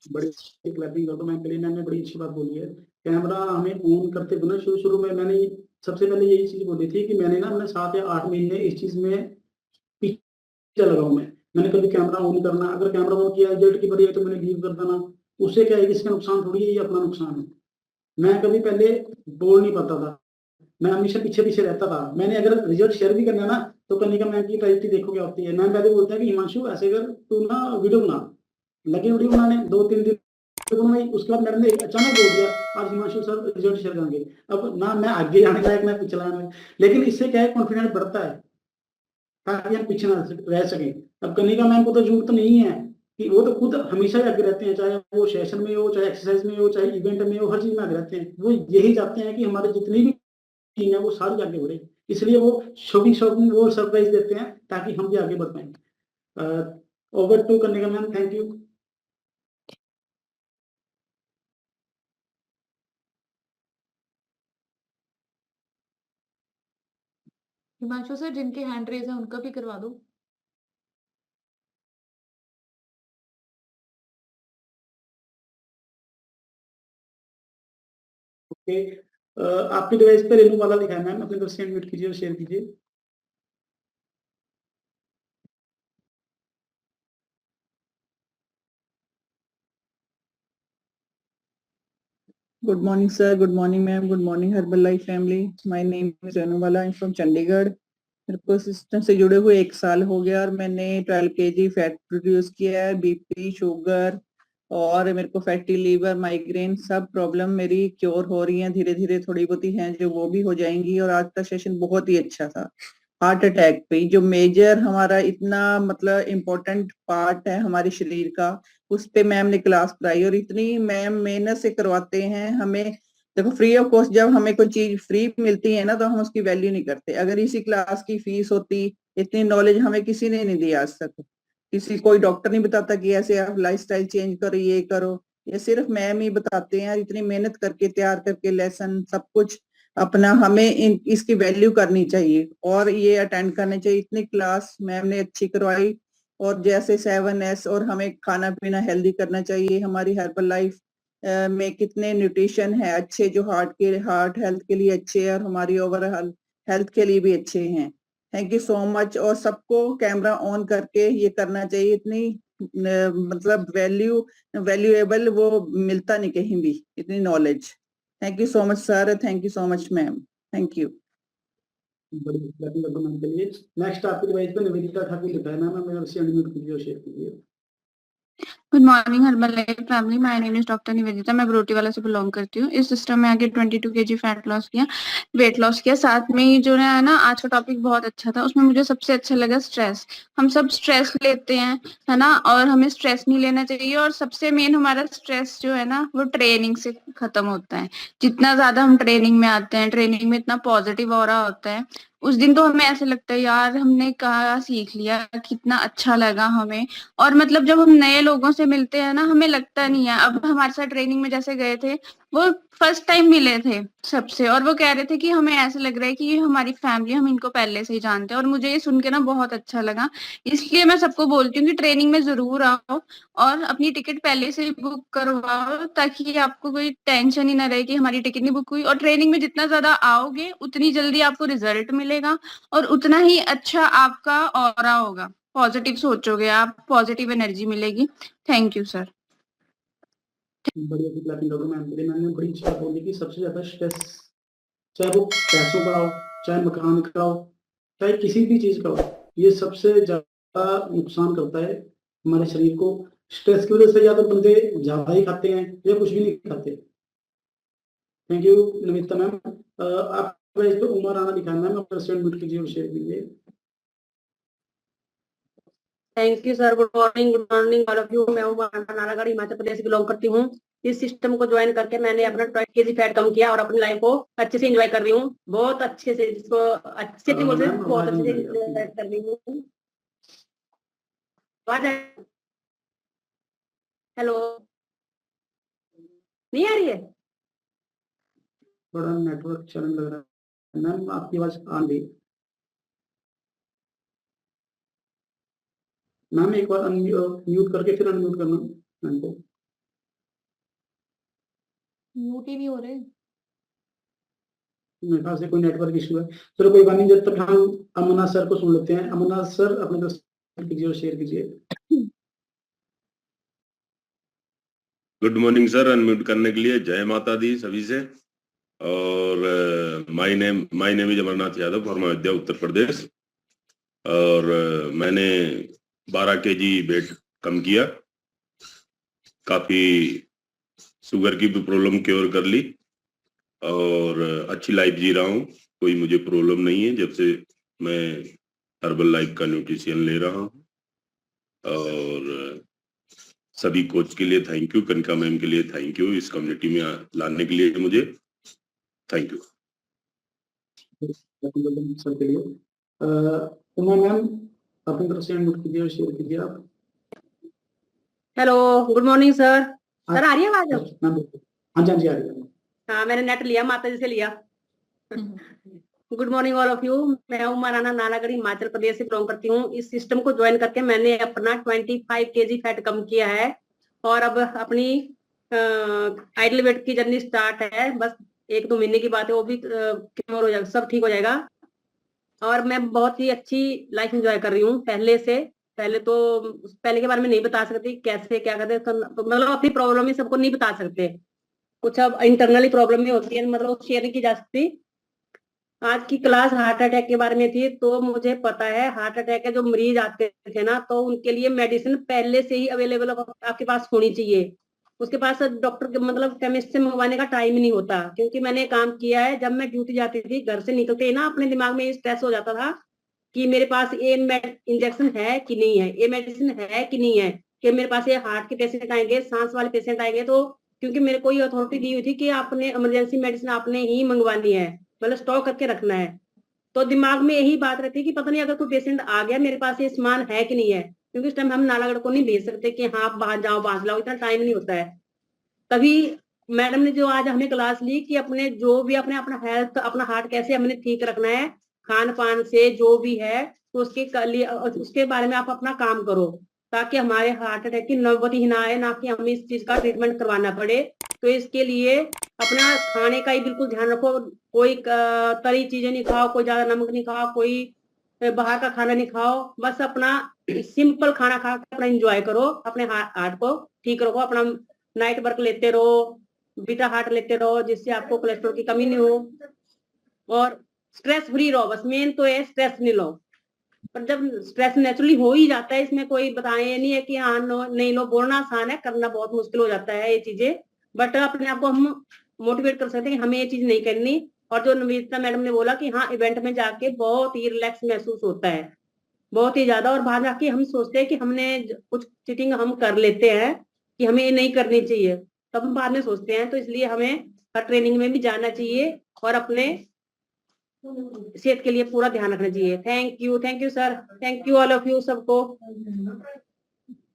बड़ी क्लैपिंग कर दो मैम के लिए, मैम ने बड़ी अच्छी बात बोली है। कैमरा हमें ऑन करते हुए ना शुरू-शुरू में मैंने सबसे पहले यही चीज़ बोली थी कि मैंने ना अपने 7 या 8 महीने इस चीज़ में पीछे लगा हूँ मैं। मैंने कभी कैमरा ऑन करना, अगर कैमरा ऑन किया रिजल्ट की बारी आई तो मैंने लीव कर देना। उससे क्या है कि इसका नुकसान थोड़ी है, ये अपना नुकसान है। मैं कभी पहले बोल नहीं पाता था। मैं हमेशा पीछे-पीछे रहता था। मैंने अगर रिजल्ट शेयर भी करना है ना, तो कनिका मैम की प्रायोरिटी देखो क्या होती है। मैम पहले बोलते हैं कि हिमांशु ऐसे कर, तू ना वीडियो बना। लगे वीडियो बनाने 2-3 दिन बनाई, उसके बाद मैडम ने अचानक बोल दिया, आज हिमांशु सर रिजल्ट शेयर करेंगे। अब ना मैं आगे जाने लायक, ना पीछे जाने लायक, लेकिन इससे क्या है कॉन्फिडेंस बढ़ता है, ताकि हम पीछे ना रह सकें। अब कनिका मैम को तो ज़रूरत नहीं है कि वो तो खुद हमेशा ही आगे रहते हैं, चाहे वो सेशन में हो, चाहे एक्सरसाइज में हो, चाहे इवेंट में हो, हर चीज़ में आगे रहते हैं। वो यही चाहते हैं कि हमारे जितनी भी टीम है वो सारी आगे बढ़े। इसलिए वो शॉकिंग वो सरप्राइज़ देते हैं ताकि हम भी आगे बढ़ पाएँ। Over to Kanika ma'am, thank you. Himanshu sir, जिनके हैंड रेज़ है उनका भी करवा दो। ओके, आपकी डिवाइस पे रेनू वाला लिखा है मैम, अपनी तरफ से अनम्यूट कीजिए और शेयर कीजिए। Good morning, sir. Good morning, ma'am. Good morning, Herbalife family. My name is Anubala. I'm from Chandigarh. मेरे को सिस्टम से जुड़े हुए 1 साल हो गया और मैंने 12 kg फैट रिड्यूस किया है। बीपी, शुगर और मेरे को फैटी लीवर, माइग्रेन सब प्रॉब्लम मेरी क्योर हो रही हैं। धीरे-धीरे थोड़ी बहुत ही हैं जो वो भी हो जाएंगी। और आज का सेशन बहुत ही अच्छा था। हार्ट अटैक पे जो मेजर हमारा इतना मतलब इम्पोर्टेंट पार्ट है हमारे शरीर का, उस पे मैम ने क्लास कराई और इतनी मैम मेहनत से करवाते हैं हमें। देखो फ्री ऑफ कॉस्ट जब हमें कोई चीज फ्री मिलती है ना तो हम उसकी वैल्यू नहीं करते। अगर इसी क्लास की फीस होती, इतनी नॉलेज हमें किसी ने नहीं दी आज तक। किसी कोई डॉक्टर नहीं बताता कि ऐसे आप लाइफस्टाइल चेंज करो, ये करो। ये सिर्फ मैम ही बताते हैं। इतनी मेहनत करके तैयार करके लेसन सब कुछ अपना हमें इसकी वैल्यू करनी चाहिए और ये अटेंड करने चाहिए। इतनी क्लास मैम ने अच्छी करवाई। और जैसे 7S और हमें खाना पीना हेल्दी करना चाहिए। हमारी हर्बल लाइफ में कितने न्यूट्रिशन है अच्छे जो हार्ट हेल्थ के लिए अच्छे हैं और हमारी ओवरऑल हेल्थ के लिए भी अच्छे हैं। Thank you so much. और सबको कैमरा ऑन करके ये करना चाहिए। इतनी मतलब वैल्यूएबल वो मिलता नहीं कहीं भी, इतनी knowledge. Thank you so much sir, thank you so much ma'am, thank you. बड़ी क्लैपिंग कर दो मैम के लिए। नेक्स्ट आपकी डिवाइस पे निवेदिता ठाकुर लिखा है मैम, मेरे से अनम्यूट कीजिए और शेयर कीजिए। Good morning Herbalife family, my name is doctor Nivedita. मैं बरोटीवाला से बिलोंग करती हूँ। इस सिस्टम में आके 22 kg फैट लॉस किया, वेट लॉस किया। साथ में ही जो है ना, आज का टॉपिक बहुत अच्छा था। उसमें मुझे सबसे अच्छा लगा स्ट्रेस। हम सब स्ट्रेस लेते हैं, है ना, और हमें स्ट्रेस नहीं लेना चाहिए। और सबसे मेन हमारा स्ट्रेस जो है ना वो ट्रेनिंग से खत्म होता है। जितना ज्यादा हम ट्रेनिंग में आते हैं, ट्रेनिंग में इतना पॉजिटिव ऑरा होता है, उस दिन तो हमें ऐसे लगता है यार हमने क्या सीख लिया, कितना अच्छा लगा हमें। और मतलब जब हम नए लोगों से मिलते हैं ना, हमें लगता नहीं है। अब हमारे साथ ट्रेनिंग में जैसे गए थे, वो फर्स्ट टाइम मिले थे सबसे, और वो कह रहे थे कि हमें ऐसे लग रहा है कि ये हमारी फैमिली, हम इनको पहले से ही जानते हैं। और मुझे ये सुन के ना बहुत अच्छा लगा। इसलिए मैं सबको बोलती हूँ कि ट्रेनिंग में जरूर आओ और अपनी टिकट पहले से ही बुक करवाओ, ताकि आपको कोई टेंशन ही ना रहे कि हमारी टिकट नहीं बुक हुई। और ट्रेनिंग में जितना ज्यादा आओगे उतनी जल्दी आपको रिजल्ट मिलेगा और उतना ही अच्छा आपका ऑरा होगा। पॉजिटिव सोचोगे आप, पॉजिटिव एनर्जी मिलेगी। Thank you sir. बढ़िया सी क्लैपिंग कर दो मैम के लिए। मैम ने बड़ी अच्छी बात बोली कि सबसे ज्यादा स्ट्रेस, चाहे वो पैसों का हो, चाहे मकान का हो, चाहे किसी भी चीज का हो, ये सबसे ज्यादा नुकसान करता है हमारे शरीर को। स्ट्रेस की वजह से या तो बंदे ज्यादा ही खाते हैं या कुछ भी नहीं खाते। Thank you Namita ma'am. आपका इस पर उमर आना लिखा है मैम, अपना स्टैंड म्यूट कीजिए और शेयर कीजिए। Thank you sir. Good morning all of you. मैं नालागढ़ हिमाचल प्रदेश बिलोंग करती हूँ। इस सिस्टम को ज्वाइन करके मैंने अपना 20 kg फैट कम किया और अपनी लाइफ को अच्छे से एंजॉय कर रही हूँ, बहुत अच्छे से, जिसको अच्छे से बोलते हैं, बहुत अच्छे से एंजॉय कर रही हूँ। हेलो, नहीं आ रही है? थोड़ा नेटवर्क चैनल लग रहा है मैम, आपकी आवाज आ रही है मैम। एक बार म्यूट करके फिर अनम्यूट करना मैम को। म्यूट ही नहीं हो रहे। मेरे ख्याल से कोई नेटवर्क इशू है। चलो कोई बात नहीं, जब तक हम अमरनाथ सर को सुन लेते हैं। अमरनाथ सर अपने तरफ कीजिए और शेयर कीजिए। Good morning sir. अनम्यूट करने के लिए जय माता दी सभी से। और my name is Amarnath Yadav, from Ayodhya Uttar Pradesh. और मैंने 12 kg वेट कम किया, काफी शुगर की भी प्रॉब्लम क्योर कर ली और अच्छी लाइफ जी रहा हूँ। कोई मुझे प्रॉब्लम नहीं है जब से मैं हर्बल लाइफ का न्यूट्रिशन ले रहा हूँ। और सभी कोच के लिए थैंक यू, कनिका मैम के लिए थैंक यू, इस कम्युनिटी में लाने के लिए मुझे थैंक यू सर के लिए। उमा मैम अपनी तरफ से अनम्यूट कीजिए और शेयर कीजिए आप। Hello, good morning sir. Sir आ रही है आवाज? हाँ जी हाँ जी आ रही है। हाँ, मैंने नेट लिया, माता जी से लिया। Good morning all of you. मैं उमा राणा नालागढ़ हिमाचल प्रदेश से बिलोंग करती हूँ। इस सिस्टम को ज्वाइन करके मैंने अपना 25 kg फैट कम किया है और अब अपनी आइडल वेट की जर्नी स्टार्ट है। बस 1-2 महीने की बात है, वो भी क्योर हो जाएगा, सब ठीक हो जाएगा। और मैं बहुत ही अच्छी लाइफ एंजॉय कर रही हूँ पहले से। पहले के बारे में नहीं बता सकती, कैसे क्या करते, मतलब अपनी प्रॉब्लम ही सबको नहीं बता सकते। कुछ अब इंटरनली प्रॉब्लम भी होती है, मतलब शेयर नहीं की जा सकती। आज की क्लास हार्ट अटैक के बारे में थी, तो मुझे पता है हार्ट अटैक के जो मरीज आते थे ना, तो उनके लिए मेडिसिन पहले से ही अवेलेबल आपके पास होनी चाहिए। उसके पास डॉक्टर के मतलब केमिस्ट से मंगवाने का टाइम ही नहीं होता। क्योंकि मैंने काम किया है, जब मैं ड्यूटी जाती थी, घर से निकलते ही ना अपने दिमाग में स्ट्रेस हो जाता था कि मेरे पास ये इंजेक्शन है कि नहीं है, ये मेडिसिन है कि नहीं है, कि मेरे पास ये हार्ट के पेशेंट आएंगे, सांस वाले पेशेंट आएंगे। तो क्योंकि मेरे को ये अथॉरिटी दी हुई थी कि आपने इमरजेंसी मेडिसिन आपने ही मंगवानी है, मतलब स्टॉक करके रखना है। तो दिमाग में यही बात रहती है कि पता नहीं अगर कोई पेशेंट आ गया, मेरे पास ये सामान है कि नहीं है। क्योंकि उस टाइम हम नालागढ़ को नहीं भेज सकते कि हाँ आप बाहर जाओ बाहर लाओ, इतना टाइम नहीं होता है। तभी मैडम ने जो आज हमें क्लास ली कि अपने जो भी अपने अपना हेल्थ, अपना हार्ट कैसे हमने ठीक रखना है, खान पान से जो भी है, तो उसके बारे में आप अपना काम करो, ताकि हमारे हार्ट अटैक की नौबत ही ना आए, ना कि हमें इस चीज का ट्रीटमेंट करवाना पड़े। तो इसके लिए अपना खाने का ही बिल्कुल ध्यान रखो। कोई तली चीजें नहीं खाओ, कोई ज्यादा नमक नहीं खाओ, कोई बाहर का खाना नहीं खाओ। बस अपना सिंपल खाना खा के अपना एंजॉय करो, अपने हार्ट को ठीक रखो। अपना नाइट वर्क लेते रहो, बीटा हार्ट लेते रहो, जिससे आपको कोलेस्ट्रॉल की कमी नहीं हो। और स्ट्रेस फ्री रहो, बस मेन तो है स्ट्रेस नहीं लो। पर जब स्ट्रेस नेचुरली हो ही जाता है, इसमें कोई बताए नहीं है कि हाँ नहीं लो, बोलना आसान है, करना बहुत मुश्किल हो जाता है ये चीजें। बट अपने आप को हम मोटिवेट कर सकते हैं कि हमें ये चीज नहीं करनी। और जो नमिता मैडम ने बोला कि हाँ इवेंट में जाके बहुत ही रिलैक्स महसूस होता है, बहुत ही ज्यादा। और बाहर जाके हम सोचते हैं कि हमने कुछ चीटिंग हम कर लेते हैं कि हमें ये नहीं करनी चाहिए, तब हम बाद में सोचते हैं। तो इसलिए हमें हर ट्रेनिंग में भी जाना चाहिए और अपने सेहत के लिए पूरा ध्यान रखना चाहिए। Thank you sir, thank you all of you सबको।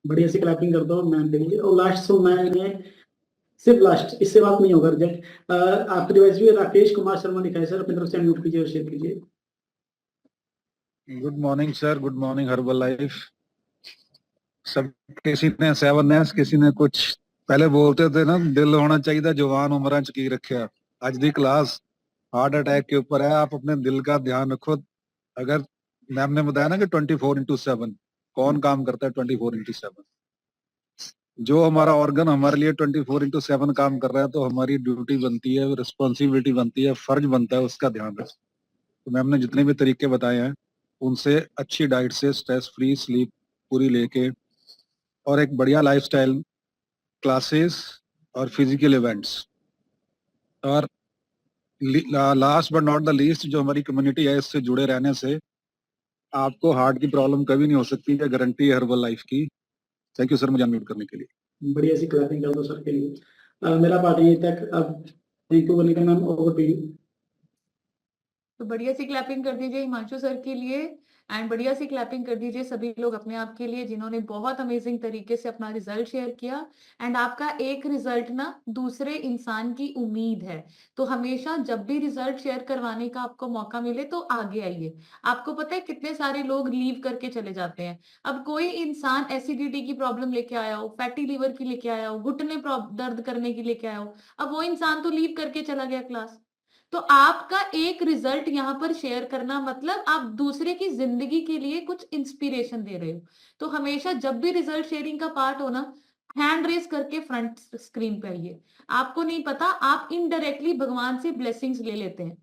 बढ़िया सी क्लैपिंग करता हूँ मैम के लिए। और लास्ट सो मैंने सिर्फ लास्ट, इससे बात नहीं होगा रिजल्ट। आपके डिवाइस भी राकेश कुमार शर्मा लिखा है सर, अपनी तरफ से अनम्यूट कीजिए और शेयर कीजिए। Good morning sir, good morning herbal life. सब किसी ने 7S, किसी ने कुछ पहले बोलते थे ना, दिल होना चाहिए जवान उम्र च की रखा। आज दी क्लास हार्ट अटैक के ऊपर है, आप अपने दिल का ध्यान रखो। अगर मैम ने बताया ना कि 24/7 कौन काम करता है, 24/7 जो हमारा ऑर्गन हमारे लिए 24/7 काम कर रहा है, तो हमारी ड्यूटी बनती है, रिस्पॉन्सिबिलिटी बनती है, फर्ज बनता है उसका ध्यान रखें। तो मैम ने जितने भी तरीके बताए हैं उनसे अच्छी डाइट से स्ट्रेस फ्री स्लीप पूरी लेके और एक बढ़िया लाइफस्टाइल, क्लासेस और फिजिकल इवेंट्स, और last but not the least जो हमारी कम्युनिटी है, इससे जुड़े रहने से आपको हार्ट की प्रॉब्लम कभी नहीं हो सकती, ये गारंटी है हर्बल लाइफ की। थैंक यू सर मुझे अनम्यूट करने के लिए। बढ़िया सी क्लैपिंग कर दो सर के लिए। मेरा पार्ट यहीं तक। अब thank you Vanika ma'am, over to you. तो बढ़िया सी क्लैपिंग कर दीजिए हिमांशु सर के लिए, एंड बढ़िया सी क्लैपिंग कर दीजिए सभी लोग अपने आप के लिए जिन्होंने बहुत अमेजिंग तरीके से अपना रिजल्ट शेयर किया। एंड आपका एक रिजल्ट ना दूसरे इंसान की उम्मीद है, तो हमेशा जब भी रिजल्ट शेयर करवाने का आपको मौका मिले तो आगे आइए। आपको पता है कितने सारे लोग लीव करके चले जाते हैं। अब कोई इंसान एसिडिटी की प्रॉब्लम लेके आया हो, फैटी लीवर की लेके आया हो, घुटने दर्द करने की लेके आया हो, अब वो इंसान तो लीव करके चला गया क्लास। तो आपका एक रिजल्ट यहाँ पर शेयर करना मतलब आप दूसरे की जिंदगी के लिए कुछ इंस्पिरेशन दे रहे हो। तो हमेशा जब भी रिजल्ट शेयरिंग का पार्ट हो ना, हैंड रेस करके फ्रंट स्क्रीन पे आइए। आपको नहीं पता, आप इनडायरेक्टली भगवान से ब्लेसिंग्स ले लेते हैं,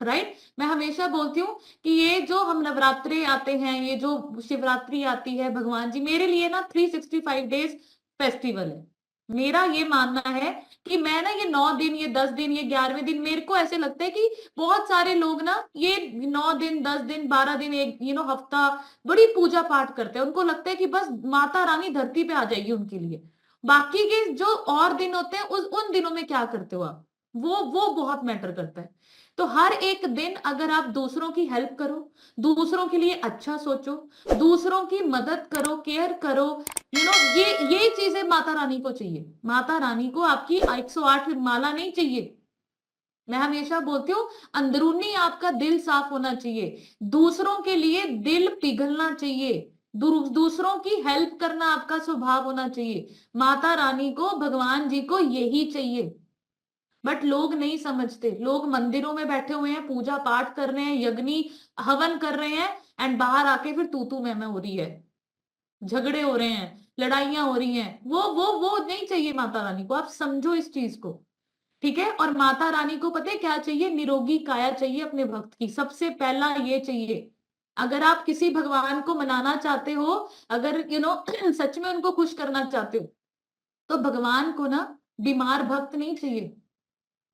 राइट। मैं हमेशा बोलती हूँ कि ये जो हम नवरात्रे आते हैं, ये जो शिवरात्रि आती है, भगवान जी मेरे लिए ना 365 डेज फेस्टिवल है। मेरा ये मानना है कि मैं ना ये 9 दिन, ये 10 दिन, ये 11वें दिन, मेरे को ऐसे लगता है कि बहुत सारे लोग ना ये 9 दिन, 10 दिन, 12 दिन, एक हफ्ता बड़ी पूजा पाठ करते हैं। उनको लगता है कि बस माता रानी धरती पे आ जाएगी उनके लिए। बाकी के जो और दिन होते हैं उन दिनों में क्या करते हो आप, वो बहुत मैटर करता है। तो हर एक दिन अगर आप दूसरों की हेल्प करो, दूसरों के लिए अच्छा सोचो, दूसरों की मदद करो, केयर करो, ये चीजें माता रानी को चाहिए। माता रानी को आपकी 108 माला नहीं चाहिए। मैं हमेशा बोलती हूँ अंदरूनी आपका दिल साफ होना चाहिए, दूसरों के लिए दिल पिघलना चाहिए, दूसरों की हेल्प करना आपका स्वभाव होना चाहिए। माता रानी को, भगवान जी को यही चाहिए। बट लोग नहीं समझते, लोग मंदिरों में बैठे हुए हैं, पूजा पाठ कर रहे हैं, यज्ञ हवन कर रहे हैं, एंड बाहर आके फिर तू मैं हो रही है, झगड़े हो रहे हैं, लड़ाइयां हो रही हैं। वो नहीं चाहिए माता रानी को, आप समझो इस चीज को, ठीक है। और माता रानी को पता है क्या चाहिए? निरोगी काया चाहिए अपने भक्त की, सबसे पहला ये चाहिए। अगर आप किसी भगवान को मनाना चाहते हो, अगर सच में उनको खुश करना चाहते हो, तो भगवान को ना बीमार भक्त नहीं चाहिए,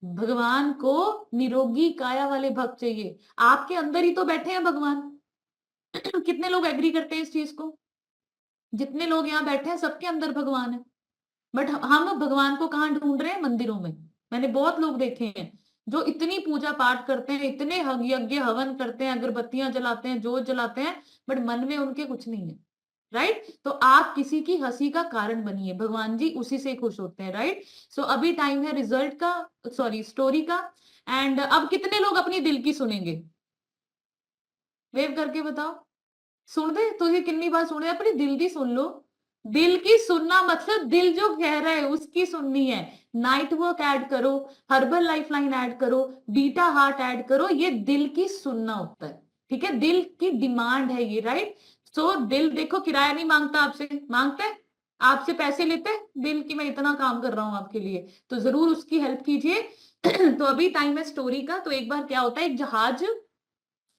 भगवान को निरोगी काया वाले भक्त चाहिए। आपके अंदर ही तो बैठे हैं भगवान। कितने लोग एग्री करते हैं इस चीज को? जितने लोग यहाँ बैठे हैं सबके अंदर भगवान है। बट हम भगवान को कहाँ ढूंढ रहे हैं? मंदिरों में। मैंने बहुत लोग देखे हैं जो इतनी पूजा पाठ करते हैं, इतने यज्ञ हवन करते हैं, अगरबत्तियां जलाते हैं, जोत जलाते हैं, बट मन में उनके कुछ नहीं है, राइट। तो आप किसी की हंसी का कारण बनिए, भगवान जी उसी से खुश होते हैं, राइट। सो अभी टाइम है रिजल्ट का, सॉरी स्टोरी का। एंड अब कितने लोग अपनी दिल की सुनेंगे? वेव करके बताओ। सुन दे तो ये कितनी बार सुने, अपनी दिल की सुन लो। दिल की सुनना मतलब दिल जो कह रहा है उसकी सुननी है। नाइट वर्क ऐड करो, हर्बल लाइफलाइन ऐड करो, बीटा हार्ट ऐड करो, ये दिल की सुनना होता है, ठीक है। दिल की डिमांड है ये, राइट। सो दिल देखो किराया नहीं मांगता आपसे, मांगते हैं आपसे पैसे लेते हैं दिल की, मैं इतना काम कर रहा हूं आपके लिए, तो जरूर उसकी हेल्प कीजिए। तो अभी टाइम है स्टोरी का। तो एक बार क्या होता है, एक जहाज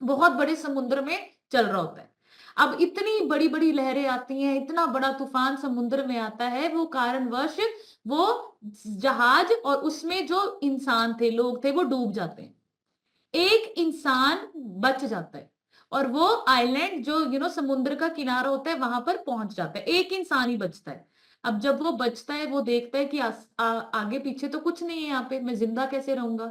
बहुत बड़े समुद्र में चल रहा होता है। अब इतनी बड़ी बड़ी लहरें आती हैं, इतना बड़ा तूफान समुद्र में आता है, वो कारणवश वो जहाज और उसमें जो इंसान थे, लोग थे, वो डूब जाते हैं। एक इंसान बच जाता है और वो आइलैंड जो समुद्र का किनारा होता है वहां पर पहुंच जाता है। एक इंसान ही बचता है। अब जब वो बचता है, वो देखता है कि आगे पीछे तो कुछ नहीं है, यहाँ पे मैं जिंदा कैसे रहूंगा।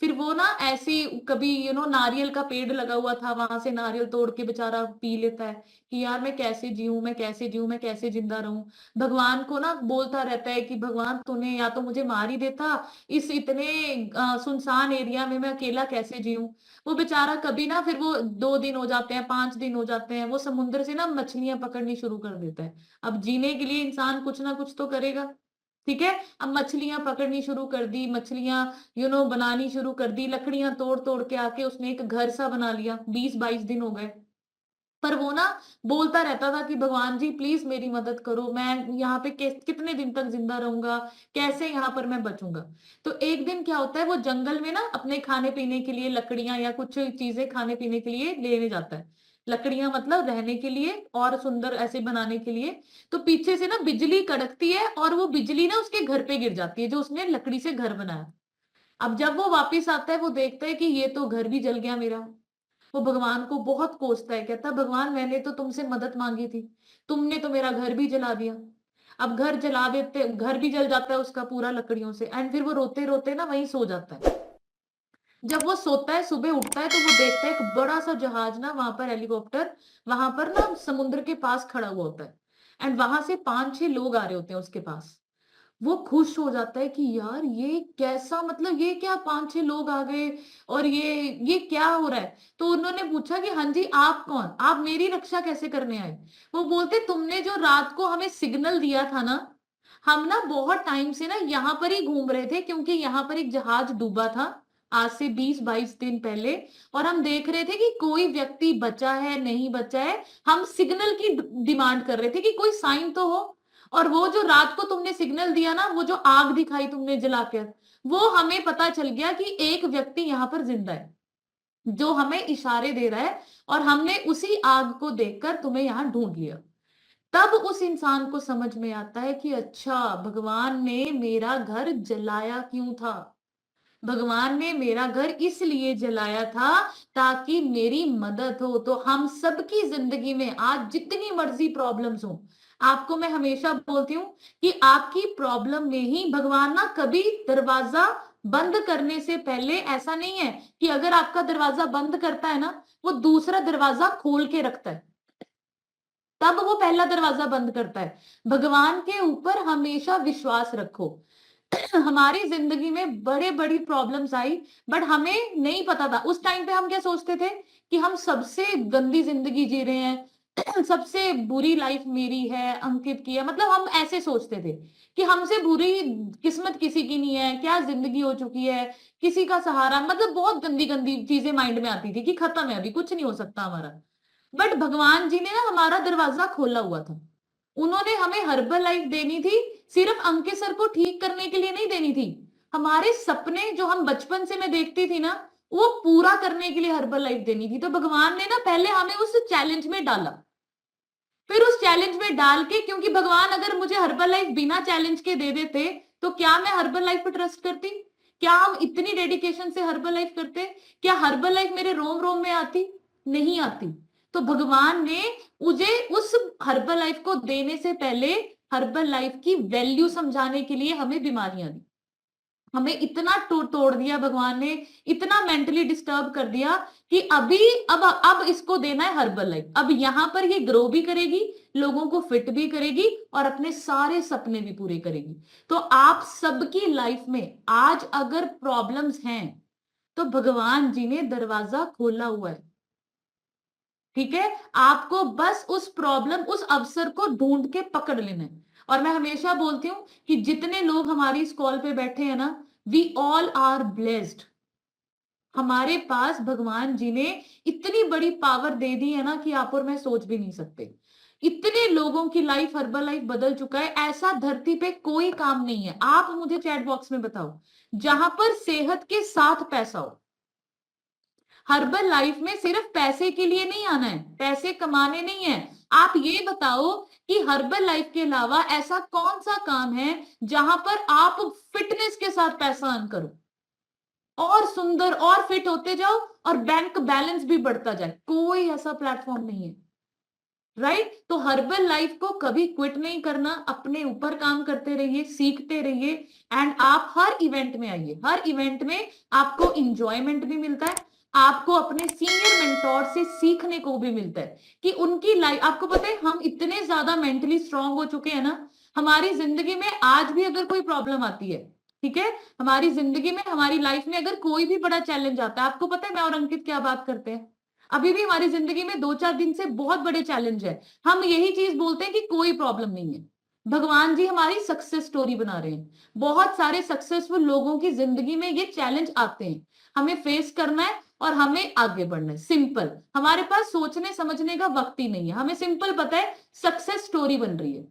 फिर वो ना ऐसी कभी नारियल का पेड़ लगा हुआ था, वहां से नारियल तोड़ के बेचारा पी लेता है कि यार मैं कैसे जीऊं, मैं कैसे जीऊं, मैं कैसे जिंदा रहूं। भगवान को ना बोलता रहता है कि भगवान तूने या तो मुझे मार ही देता, इस इतने सुनसान एरिया में मैं अकेला कैसे जीऊं। वो बेचारा कभी ना, फिर वो 2 दिन हो जाते हैं, 5 दिन हो जाते हैं, वो समुद्र से ना मछलियां पकड़नी शुरू कर देता है। अब जीने के लिए इंसान कुछ ना कुछ तो करेगा, ठीक है। अब मछलियां पकड़नी शुरू कर दी, मछलियां बनानी शुरू कर दी, लकड़ियां तोड़ तोड़ के आके उसने एक घर सा बना लिया। 20-22 दिन हो गए, पर वो ना बोलता रहता था कि भगवान जी प्लीज मेरी मदद करो, मैं यहाँ पे कितने दिन तक जिंदा रहूंगा, कैसे यहाँ पर मैं बचूंगा। तो एक दिन क्या होता है, वो जंगल में ना अपने खाने पीने के लिए लकड़ियां या कुछ चीजें खाने पीने के लिए लेने जाता है। लकड़ियां मतलब रहने के लिए और सुंदर ऐसे बनाने के लिए। तो पीछे से ना बिजली कड़कती है और वो बिजली ना उसके घर पे गिर जाती है जो उसने लकड़ी से घर बनाया। अब जब वो वापिस आता है वो देखता है कि ये तो घर भी जल गया मेरा। वो भगवान को बहुत कोसता है, कहता है भगवान मैंने तो तुमसे मदद मांगी थी, तुमने तो मेरा घर भी जला दिया। अब घर जला देते, घर भी जल जाता है उसका पूरा लकड़ियों से। एंड फिर वो रोते रोते ना वहीं सो जाता है। जब वो सोता है सुबह उठता है तो वो देखता है एक बड़ा सा जहाज ना वहां पर, हेलीकॉप्टर वहां पर ना समुद्र के पास खड़ा हुआ होता है। एंड वहां से 5-6 लोग आ रहे होते हैं उसके पास। वो खुश हो जाता है कि यार ये कैसा, मतलब ये क्या 5-6 लोग आ गए और ये क्या हो रहा है। तो उन्होंने पूछा कि हाँ जी आप कौन, आप मेरी रक्षा कैसे करने आए। वो बोलते तुमने जो रात को हमें सिग्नल दिया था ना, हम ना बहुत टाइम से ना यहाँ पर ही घूम रहे थे क्योंकि यहाँ पर एक जहाज डूबा था आज से 20-22 दिन पहले। और हम देख रहे थे कि कोई व्यक्ति बचा है नहीं बचा है, हम सिग्नल की डिमांड कर रहे थे कि कोई साइन तो हो। और वो जो रात को तुमने सिग्नल दिया ना, वो जो आग दिखाई तुमने जलाकर, वो हमें पता चल गया कि एक व्यक्ति यहाँ पर जिंदा है जो हमें इशारे दे रहा है और हमने उसी आग को देखकर तुम्हें यहाँ ढूंढ लिया। तब उस इंसान को समझ में आता है कि अच्छा भगवान ने मेरा घर जलाया क्यों था। भगवान ने मेरा घर इसलिए जलाया था ताकि मेरी मदद हो। तो हम सबकी जिंदगी में आज जितनी मर्जी प्रॉब्लम्स हो, आपको मैं हमेशा बोलती हूँ कि आपकी प्रॉब्लम में ही भगवान ना कभी दरवाजा बंद करने से पहले, ऐसा नहीं है कि अगर आपका दरवाजा बंद करता है ना, वो दूसरा दरवाजा खोल के रखता है, तब वो पहला दरवाजा बंद करता है। भगवान के ऊपर हमेशा विश्वास रखो। हमारी जिंदगी में बड़े बड़ी प्रॉब्लम्स आई, बट हमें नहीं पता था उस टाइम पे। हम क्या सोचते थे कि हम सबसे गंदी जिंदगी जी रहे हैं, सबसे बुरी लाइफ मेरी है, अंकित की है, मतलब हम ऐसे सोचते थे कि हमसे बुरी किस्मत किसी की नहीं है, क्या जिंदगी हो चुकी है, किसी का सहारा, मतलब बहुत गंदी गंदी चीजें माइंड में आती थी कि खत्म है, अभी कुछ नहीं हो सकता हमारा। बट भगवान जी ने ना हमारा दरवाजा खोला हुआ था। उन्होंने हमें हर्बल लाइफ देनी थी, सिर्फ अंकित सर को ठीक करने के लिए नहीं देनी थी। हमारे सपने जो हम बचपन से मैं देखती थी ना, वो पूरा करने के लिए हर्बल लाइफ देनी थी। तो भगवान ने ना पहले हमें उस चैलेंज में डाला, फिर उस चैलेंज में डाल के, क्योंकि भगवान अगर मुझे हर्बल लाइफ बिना चैलेंज के दे देते तो क्या मैं हर्बल लाइफ पर ट्रस्ट करती, क्या हम इतनी डेडिकेशन से हर्बल लाइफ करते, क्या हर्बल लाइफ मेरे रोम रोम में आती, नहीं आती। तो भगवान ने मुझे उस हर्बल लाइफ को देने से पहले हर्बल लाइफ की वैल्यू समझाने के लिए हमें बीमारियां दी। हमें इतना तोड़ दिया भगवान ने, इतना मेंटली डिस्टर्ब कर दिया कि अब इसको देना है हर्बल लाइफ। अब यहाँ पर ये ग्रो भी करेगी, लोगों को फिट भी करेगी और अपने सारे सपने भी पूरे करेगी। तो आप सबकी लाइफ में आज अगर प्रॉब्लम्स हैं तो भगवान जी ने दरवाजा खोला हुआ है, ठीक है। आपको बस उस प्रॉब्लम, उस अवसर को ढूंढ के पकड़ लेना है। और मैं हमेशा बोलती हूँ कि जितने लोग हमारी इस कॉल पे बैठे हैं ना, वी ऑल आर ब्लेस्ड। हमारे पास भगवान जी ने इतनी बड़ी पावर दे दी है ना कि आप और मैं सोच भी नहीं सकते। इतने लोगों की लाइफ, हर्बल लाइफ बदल चुका है। ऐसा धरती पे कोई काम नहीं है, आप मुझे चैट बॉक्स में बताओ, जहां पर सेहत के साथ पैसा हो। हर्बल लाइफ में सिर्फ पैसे के लिए नहीं आना है, पैसे कमाने नहीं है। आप ये बताओ कि हर्बल लाइफ के अलावा ऐसा कौन सा काम है जहां पर आप फिटनेस के साथ पैसा अर्न करो और सुंदर और फिट होते जाओ और बैंक बैलेंस भी बढ़ता जाए। कोई ऐसा प्लेटफॉर्म नहीं है, राइट। तो हर्बल लाइफ को कभी क्विट नहीं करना, अपने ऊपर काम करते रहिए, सीखते रहिए। एंड आप हर इवेंट में आइए, हर इवेंट में आपको इंजॉयमेंट भी मिलता है, आपको अपने सीनियर मेंटोर से सीखने को भी मिलता है कि उनकी लाइफ। आपको पता है हम इतने ज्यादा मेंटली स्ट्रांग हो चुके हैं ना, हमारी जिंदगी में आज भी अगर कोई प्रॉब्लम आती है, ठीक है, हमारी जिंदगी में, हमारी लाइफ में अगर कोई भी बड़ा चैलेंज आता है, आपको पता है मैं और अंकित क्या बात करते हैं, अभी भी हमारी जिंदगी में 2-4 दिन से बहुत बड़े चैलेंज है, हम यही चीज बोलते हैं कि कोई प्रॉब्लम नहीं है। भगवान जी हमारी सक्सेस स्टोरी बना रहे हैं। बहुत सारे सक्सेसफुल लोगों की जिंदगी में ये चैलेंज आते हैं, हमें फेस करना है और हमें आगे बढ़ना है। सिंपल, हमारे पास सोचने समझने का वक्त ही नहीं है, हमें सिंपल पता है सक्सेस स्टोरी बन रही है।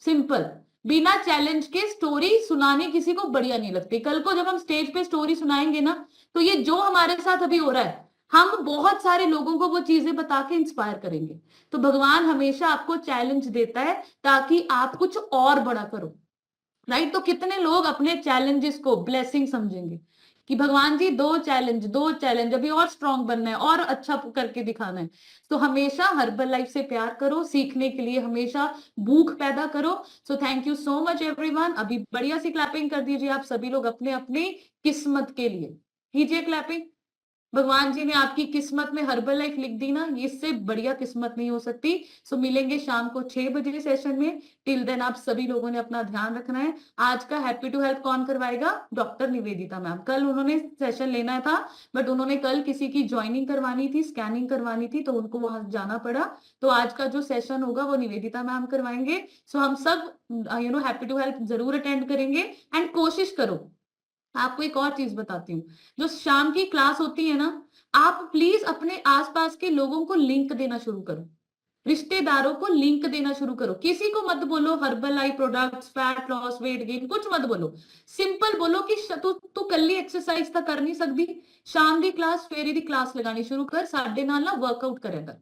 सिंपल, बिना चैलेंज के स्टोरी सुनानी किसी को बढ़िया नहीं लगती। कल को जब हम स्टेज पे स्टोरी सुनाएंगे ना, तो ये जो हमारे साथ अभी हो रहा है, हम बहुत सारे लोगों को वो चीजें बता के इंस्पायर करेंगे। तो भगवान हमेशा आपको चैलेंज देता है ताकि आप कुछ और बड़ा करो, राइट? तो कितने लोग अपने चैलेंजेस को ब्लेसिंग समझेंगे कि भगवान जी दो चैलेंज अभी और स्ट्रांग बनना है और अच्छा करके दिखाना है। तो हमेशा हर्बल लाइफ से प्यार करो, सीखने के लिए हमेशा भूख पैदा करो। So thank you so much everyone. अभी बढ़िया सी क्लैपिंग कर दीजिए आप सभी लोग अपने अपनी किस्मत के लिए, कीजिए क्लैपिंग। भगवान जी ने आपकी किस्मत में हर्बल लाइफ लिख दी ना, इससे बढ़िया किस्मत नहीं हो सकती। सो मिलेंगे शाम को 6 बजे सेशन में। टिल देन आप सभी लोगों ने अपना ध्यान रखना है। आज का हैप्पी टू हेल्प कौन करवाएगा? Doctor Nivedita ma'am. कल उन्होंने सेशन लेना था बट उन्होंने कल किसी की ज्वाइनिंग करवानी थी, स्कैनिंग करवानी थी, तो उनको वहां जाना पड़ा। तो आज का जो सेशन होगा वो निवेदिता मैम करवाएंगे। सो हम सब हैप्पी टू हेल्प जरूर अटेंड करेंगे। एंड कोशिश करो, आपको एक और चीज बताती हूँ, जो शाम की क्लास होती है ना, आप प्लीज अपने आसपास के लोगों को लिंक देना शुरू करो, रिश्तेदारों को लिंक देना शुरू करो। किसी को मत बोलो herbal life products, fat loss, weight gain, कुछ मत बोलो। सिंपल बोलो कि तू कल्ली एक्सरसाइज तो कर नहीं सकती, शाम दी क्लास फेरी दी क्लास लगानी शुरू कर, साडे नाल ना वर्कआउट करेगा।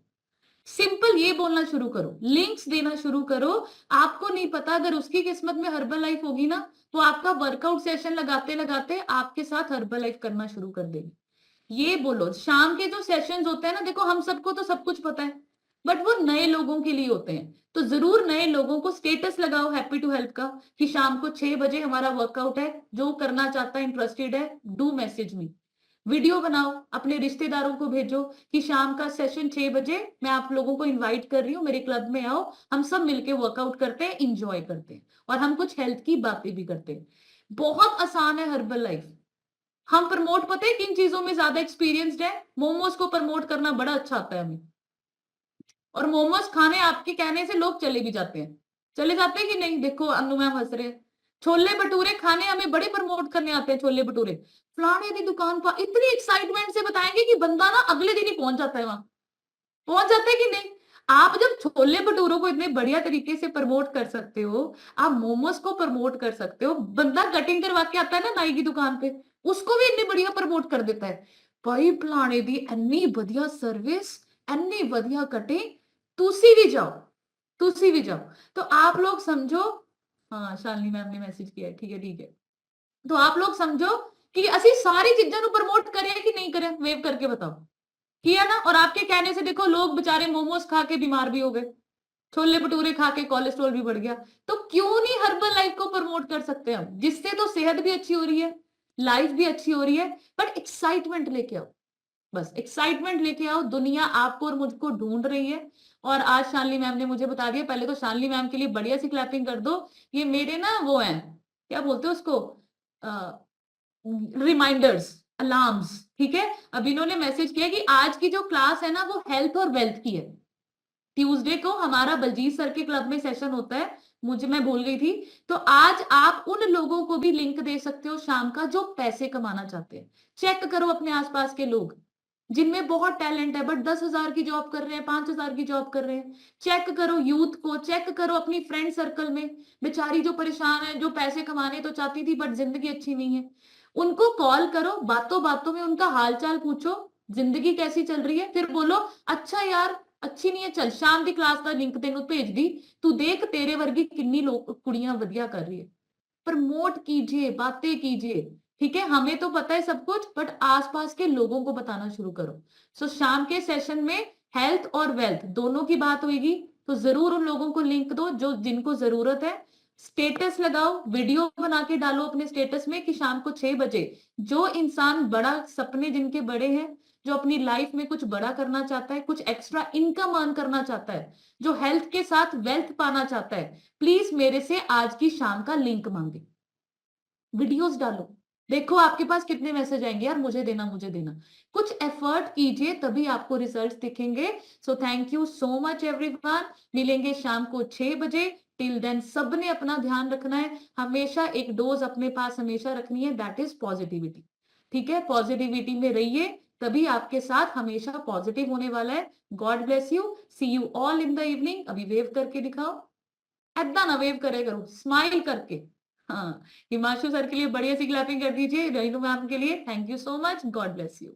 सिंपल ये बोलना शुरू करो, लिंक्स देना शुरू करो। आपको नहीं पता अगर उसकी किस्मत में हर्बल लाइफ होगी ना, तो आपका वर्कआउट सेशन लगाते लगाते आपके साथ हर्बल लाइफ करना शुरू कर देगी। ये बोलो, शाम के जो सेशंस होते हैं ना, देखो हम सबको तो सब कुछ पता है बट वो नए लोगों के लिए होते हैं। तो जरूर नए लोगों को स्टेटस लगाओ हैप्पी टू हेल्प का कि शाम को 6 बजे हमारा वर्कआउट है, जो करना चाहता है, इंटरेस्टेड है, डू मैसेज मी। वीडियो बनाओ, अपने रिश्तेदारों को भेजो कि शाम का सेशन 6 बजे मैं आप लोगों को इनवाइट कर रही हूँ, मेरे क्लब में आओ, हम सब मिलके वर्कआउट करते हैं, इंजॉय करते हैं और हम कुछ हेल्थ की बातें भी करते हैं। बहुत आसान है हर्बल लाइफ। हम प्रमोट, पता है किन चीजों में ज्यादा एक्सपीरियंस्ड है? मोमोज को प्रमोट करना बड़ा अच्छा आता है हमें, और मोमोज खाने आपके कहने से लोग चले भी जाते हैं। चले जाते हैं कि नहीं? देखो अनु मैम हंस रहे। छोले भटूरे खाने हमें बड़े प्रमोट करने आते हैं, छोले भटूरे फलाने की दुकान पर इतनी एक्साइटमेंट से बताएंगे कि बंदा ना अगले दिन ही पहुंच जाता है, वहां पहुंच जाता है कि नहीं? आप जब छोले भटूरों को इतने बढ़िया तरीके से प्रमोट कर सकते हो, आप मोमोज को प्रमोट कर सकते हो। बंदा कटिंग करवा के आता है ना नाई की दुकान पे, उसको भी इतनी बढ़िया प्रमोट कर देता है, भाई फलाने दी इतनी बढ़िया सर्विस, इतनी बढ़िया कटिंग, तुसी भी जाओ, तुसी भी जाओ। तो आप लोग समझो, हाँ शालिनी मैम ने मैसेज किया है, ठीक है ठीक है। तो आप लोग समझो कि असि सारी चीजों को प्रमोट करें कि नहीं करें, वेव करके बताओ, किया ना? और आपके कहने से देखो लोग बेचारे मोमोज खा के बीमार भी हो गए, छोले भटूरे खा के कोलेस्ट्रॉल भी बढ़ गया। तो क्यों नहीं हर्बल लाइफ को प्रमोट कर सकते हम, जिससे तो सेहत भी अच्छी हो रही है, लाइफ भी अच्छी हो रही है, बट एक्साइटमेंट लेके आओ, बस एक्साइटमेंट लेके आओ। दुनिया आपको और मुझको ढूंढ रही है। और आज शालिनी मैम ने मुझे बता दिया, पहले तो शालिनी मैम के लिए बढ़िया सी क्लैपिंग कर दो। ये मेरे ना वो है, क्या बोलते हैं उसको, रिमाइंडर्स, अलार्म्स, ठीक है। अब इन्होंने मैसेज किया कि आज की जो क्लास है ना वो हेल्थ और वेल्थ की है। ट्यूसडे को हमारा बलजीत सर के क्लब में सेशन होता है, मैं भूल गई थी। तो आज आप उन लोगों को भी लिंक दे सकते हो शाम का जो पैसे कमाना चाहते हैं। चेक करो अपने आसपास के लोग जिनमें बहुत टैलेंट है बट 10,000 की जॉब कर रहे हैं, 5,000 की जॉब कर रहे हैं। चेक करो यूथ को, चेक करो अपनी फ्रेंड सर्कल में, बेचारी जो परेशान है, जो पैसे कमाने तो चाहती थी बट जिंदगी अच्छी नहीं है, उनको कॉल करो, बातों बातों में उनका हालचाल पूछो, जिंदगी कैसी चल रही है, फिर बोलो अच्छा यार अच्छी नहीं है, चल शाम की क्लास का लिंक तेनू भेज दी, तू देख तेरे वर्गी किन्नी कुड़ियां वधिया कर रही है। प्रमोट कीजिए, बातें कीजिए, ठीक है। हमें तो पता है सब कुछ बट आसपास के लोगों को बताना शुरू करो। सो शाम के सेशन में हेल्थ और वेल्थ दोनों की बात होगी, तो जरूर उन लोगों को लिंक दो जो जिनको जरूरत है। स्टेटस लगाओ, वीडियो बना के डालो अपने स्टेटस में कि शाम को 6 बजे जो इंसान बड़ा सपने जिनके बड़े हैं, जो अपनी लाइफ में कुछ बड़ा करना चाहता है, कुछ एक्स्ट्रा इनकम अर्न करना चाहता है, जो हेल्थ के साथ वेल्थ पाना चाहता है, प्लीज मेरे से आज की शाम का लिंक मांगे, वीडियोस डालो। देखो आपके पास कितने मैसेज आएंगे, यार मुझे देना मुझे देना। कुछ एफर्ट कीजिए तभी आपको रिजल्ट्स दिखेंगे। So thank you so much everyone. मिलेंगे शाम को 6 बजे। टिल देन सबने अपना ध्यान रखना है, हमेशा एक डोज अपने पास हमेशा रखनी है, दैट इज पॉजिटिविटी, ठीक है। पॉजिटिविटी में रहिए, तभी आपके साथ हमेशा पॉजिटिव होने वाला है। God bless you, see you all in the evening. अभी वेव करके दिखाओ, ऐदा ना वेव करे करो, स्माइल करके। हाँ, हिमांशु सर के लिए बढ़िया सी क्लैपिंग कर दीजिए, रेनू मैम के लिए thank you so much, God bless you.